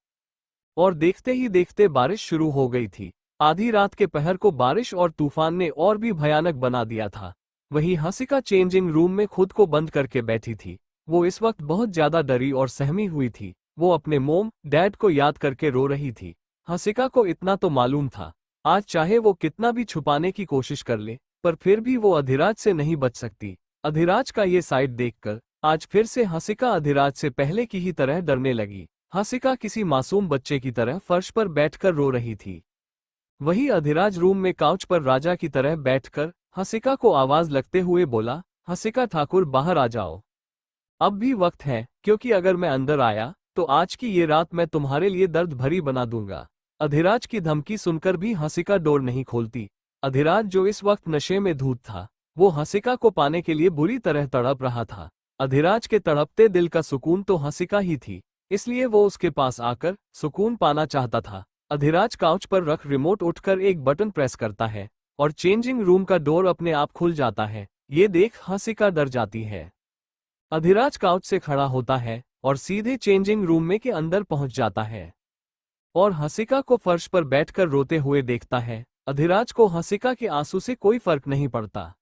और देखते ही देखते बारिश शुरू हो गई थी। आधी रात के पहर को बारिश और तूफान ने और भी भयानक बना दिया था। वहीं हसिका चेंजिंग रूम में खुद को बंद करके बैठी थी। वो इस वक्त बहुत ज्यादा डरी और सहमी हुई थी। वो अपने मोम डैड को याद करके रो रही थी। हसिका को इतना तो मालूम था, आज चाहे वो कितना भी छुपाने की कोशिश कर ले पर फिर भी वो अधिराज से नहीं बच सकती। अधिराज का ये साइड देखकर आज फिर से हसिका अधिराज से पहले की ही तरह डरने लगी। हसिका किसी मासूम बच्चे की तरह फर्श पर बैठकर रो रही थी। वही अधिराज रूम में काउच पर राजा की तरह बैठकर हसिका को आवाज लगते हुए बोला, हसिका ठाकुर बाहर आ जाओ, अब भी वक्त है, क्योंकि अगर मैं अंदर आया तो आज की ये रात मैं तुम्हारे लिए दर्द भरी बना दूंगा। अधिराज की धमकी सुनकर भी हसिका डोर नहीं खोलती। अधिराज जो इस वक्त नशे में धूत था, वो हसिका को पाने के लिए बुरी तरह तड़प रहा था। अधिराज के तड़पते दिल का सुकून तो हसिका ही थी, इसलिए वो उसके पास आकर सुकून पाना चाहता था। अधिराज काउच पर रख रिमोट उठकर एक बटन प्रेस करता है और चेंजिंग रूम का डोर अपने आप खुल जाता है। ये देख हसिका डर जाती है। अधिराज काउच से खड़ा होता है और सीधे चेंजिंग रूम में के अंदर पहुंच जाता है और हसिका को फर्श पर बैठकर रोते हुए देखता है। अधिराज को हसिका के आंसू से कोई फर्क नहीं पड़ता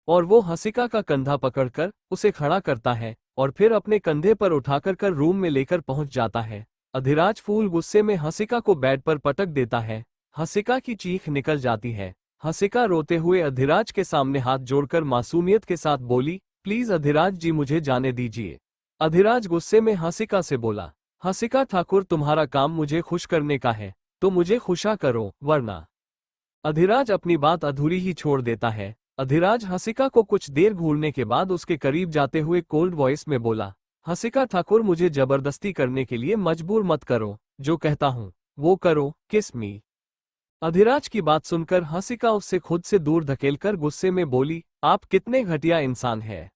और वो हसिका का कंधा पकड़कर उसे खड़ा करता है और फिर अपने कंधे पर उठाकर रूम में लेकर पहुंच जाता है। अधिराज फूल गुस्से में हंसिका को बेड पर पटक देता है। हंसिका की चीख निकल जाती है। हंसिका रोते हुए अधिराज के सामने हाथ जोड़कर मासूमियत के साथ बोली, प्लीज अधिराज जी मुझे जाने दीजिए। अधिराज गुस्से में हंसिका से बोला, हंसिका ठाकुर तुम्हारा काम मुझे खुश करने का है तो मुझे खुशा करो वरना। अधिराज अपनी बात अधूरी ही छोड़ देता है। अधिराज हंसिका को कुछ देर घूरने के बाद उसके करीब जाते हुए कोल्ड वॉइस में बोला, हंसिका ठाकुर मुझे जबरदस्ती करने के लिए मजबूर मत करो, जो कहता हूं वो करो, किस मी। अधिराज की बात सुनकर हंसिका उससे खुद से दूर धकेलकर गुस्से में बोली, आप कितने घटिया इंसान हैं।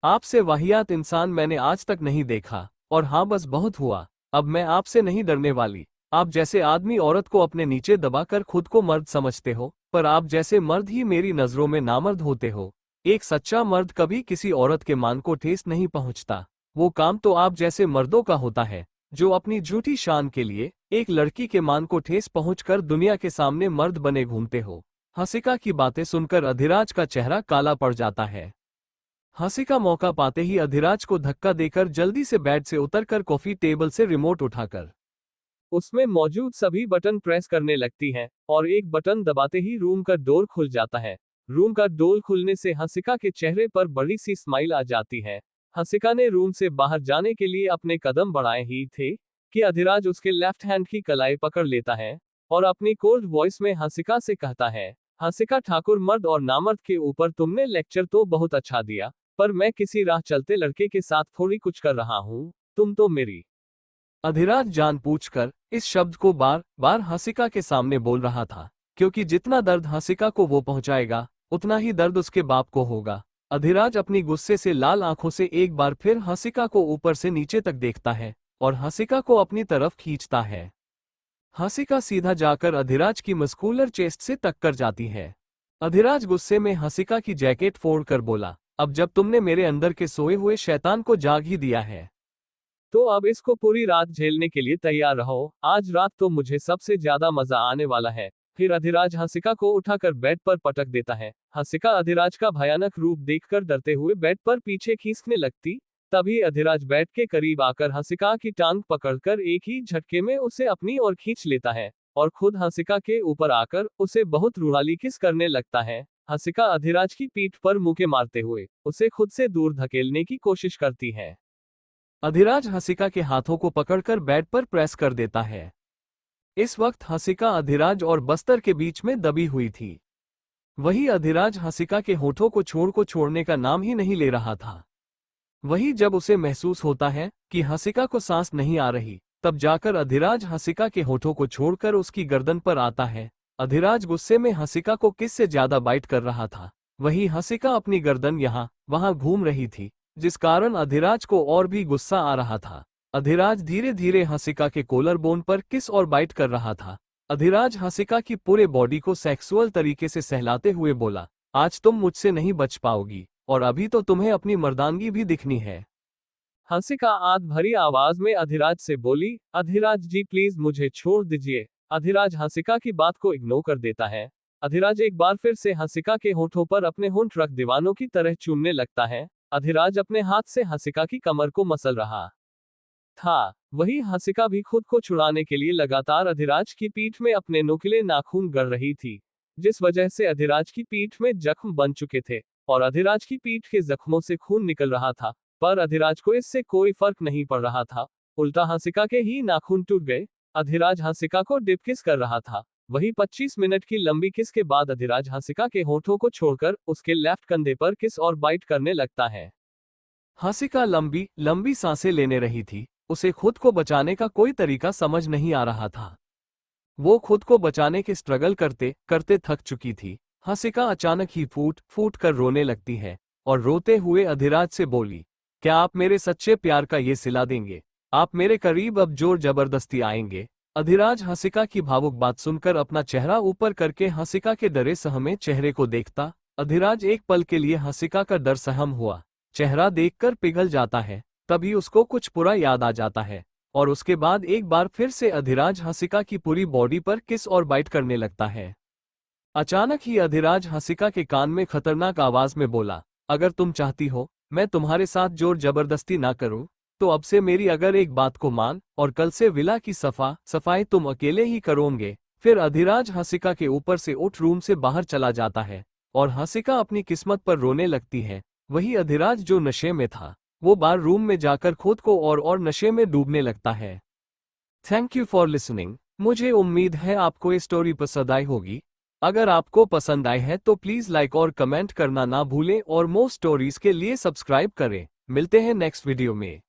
आपसे वाहियात इंसान मैंने आज तक नहीं देखा। और हाँ बस बहुत हुआ, अब मैं आपसे नहीं डरने वाली। आप जैसे आदमी औरत को अपने नीचे दबाकर खुद को मर्द समझते हो, पर आप जैसे मर्द ही मेरी नजरों में नामर्द होते हो। एक सच्चा मर्द कभी किसी औरत के मान को ठेस नहीं पहुंचता। वो काम तो आप जैसे मर्दों का होता है जो अपनी झूठी शान के लिए एक लड़की के मान को ठेस पहुंचकर दुनिया के सामने मर्द बने घूमते हो। हंसिका की बातें सुनकर अधिराज का चेहरा काला पड़ जाता है। हंसिका मौका पाते ही अधिराज को धक्का देकर जल्दी से बेड से उतरकर कॉफी टेबल से रिमोट उठाकर उसमें मौजूद सभी बटन प्रेस करने लगती है और एक बटन दबाते ही रूम का डोर खुल जाता है। रूम का डोर खुलने से हंसिका के चेहरे पर बड़ी सी स्माइल आ जाती है। हंसिका ने रूम से बाहर जाने के लिए अपने कदम बढ़ाए ही थे कि अधिराज उसके लेफ्ट हैंड की कलाई पकड़ लेता है और अपनी कोल्ड वॉइस में हंसिका से कहता है, हंसिका ठाकुर मर्द और नामर्द के ऊपर तुमने लेक्चर तो बहुत अच्छा दिया, पर मैं किसी राह चलते लड़के के साथ थोड़ी कुछ कर रहा हूँ, तुम तो मेरी। अधिराज जानबूझकर इस शब्द को बार बार हंसिका के सामने बोल रहा था, क्योंकि जितना दर्द हंसिका को वो पहुंचाएगा उतना ही दर्द उसके बाप को होगा। अधिराज अपनी गुस्से से लाल आंखों से एक बार फिर हंसिका को ऊपर से नीचे तक देखता है और हंसिका को अपनी तरफ खींचता है। हंसिका सीधा जाकर अधिराज की मस्कुलर चेस्ट से टक्कर जाती है। अधिराज गुस्से में हंसिका की जैकेट फोड़कर बोला, अब जब तुमने मेरे अंदर के सोए हुए शैतान को जाग ही दिया है तो अब इसको पूरी रात झेलने के लिए तैयार रहो। आज रात तो मुझे सबसे ज्यादा मजा आने वाला है। फिर अधिराज हंसिका को उठाकर बेड पर पटक देता है। हंसिका अधिराज का भयानक रूप देखकर डरते हुए बेड पर पीछे खींचने लगती। तभी अधिराज बेड के करीब आकर हंसिका की टांग पकड़कर एक ही झटके में उसे अपनी ओर खींच लेता है और खुद हंसिका के ऊपर आकर उसे बहुत रूहाली किस करने लगता है। हंसिका अधिराज की पीठ पर मुक्के मारते हुए उसे खुद से दूर धकेलने की कोशिश करती है। अधिराज हंसिका के हाथों को पकड़कर बेड पर प्रेस कर देता है। इस वक्त हंसिका अधिराज और बस्तर के बीच में दबी हुई थी। वही अधिराज हंसिका के होठों को छोड़ने का नाम ही नहीं ले रहा था। वही जब उसे महसूस होता है कि हंसिका को सांस नहीं आ रही, तब जाकर अधिराज हंसिका के होठों को छोड़कर उसकी गर्दन पर आता है। अधिराज गुस्से में हंसिका को किस से ज्यादा बाइट कर रहा था। वही हंसिका अपनी गर्दन यहाँ वहां घूम रही थी, जिस कारण अधिराज को और भी गुस्सा आ रहा था। अधिराज धीरे धीरे हंसिका के कोलर बोन पर किस और बाइट कर रहा था। अधिराज हंसिका की पूरे बॉडी को सेक्सुअल तरीके से सहलाते हुए बोला, आज तुम मुझसे नहीं बच पाओगी और अभी तो तुम्हें अपनी मर्दानगी भी दिखनी है। हंसिका आग भरी आवाज में अधिराज से बोली, अधिराज जी प्लीज मुझे छोड़ दीजिए। अधिराज हंसिका की बात को इग्नोर कर देता है। अधिराज एक बार फिर से हंसिका के होठों पर अपने होंठ रख दीवानों की तरह चूमने लगता है। अधिराज अपने हाथ से हंसिका की कमर को मसल रहा था। वही हंसिका भी खुद को छुड़ाने के लिए लगातार अधिराज की पीठ में अपने नुकीले नाखून गड़ रही थी, जिस वजह से अधिराज की पीठ में जख्म बन चुके थे और अधिराज की पीठ के जख्मों से खून निकल रहा था, पर अधिराज को इससे कोई फर्क नहीं पड़ रहा था। उल्टा हंसिका के ही नाखून टूट गए। अधिराज हंसिका को डिप किस कर रहा था। वही 25 मिनट की लंबी किस के बाद अधिराज हंसिका के होठों को छोड़कर उसके लेफ्ट कंधे पर किस और बाइट करने लगता है। हंसिका लंबी लंबी सांसें लेने रही थी। उसे खुद को बचाने का कोई तरीका समझ नहीं आ रहा था। वो खुद को बचाने के स्ट्रगल करते करते थक चुकी थी। हंसिका अचानक ही फूट फूट कर रोने लगती है और रोते हुए अधिराज से बोली, क्या आप मेरे सच्चे प्यार का ये सिला देंगे? आप मेरे करीब अब जोर जबरदस्ती आएंगे? अधिराज हंसिका की भावुक बात सुनकर अपना चेहरा ऊपर करके हंसिका के डरे सहमे चेहरे को देखता। अधिराज एक पल के लिए हंसिका का डर सहम हुआ चेहरा देखकर पिघल जाता है। तभी उसको कुछ बुरा याद आ जाता है और उसके बाद एक बार फिर से अधिराज हंसिका की पूरी बॉडी पर किस और बाइट करने लगता है। अचानक ही अधिराज हंसिका के कान में खतरनाक आवाज में बोला, अगर तुम चाहती हो मैं तुम्हारे साथ जोर जबरदस्ती ना करूं, तो अब से मेरी अगर एक बात को मान, और कल से विला की सफाई तुम अकेले ही करोगे। फिर अधिराज हंसिका के ऊपर से उठ रूम से बाहर चला जाता है, और हंसिका अपनी किस्मत पर रोने लगती है। वही अधिराज जो नशे में था, वो बार रूम में जाकर खुद को और नशे में डूबने लगता है। Thank you for listening. मुझे उम्मीद है आपको ये स्टोरी पसंद आई होगी। अगर आपको पसंद आई है तो प्लीज़ लाइक और कमेंट करना ना भूलें, और मोर स्टोरीज के लिए सब्सक्राइब करें। मिलते हैं नेक्स्ट वीडियो में।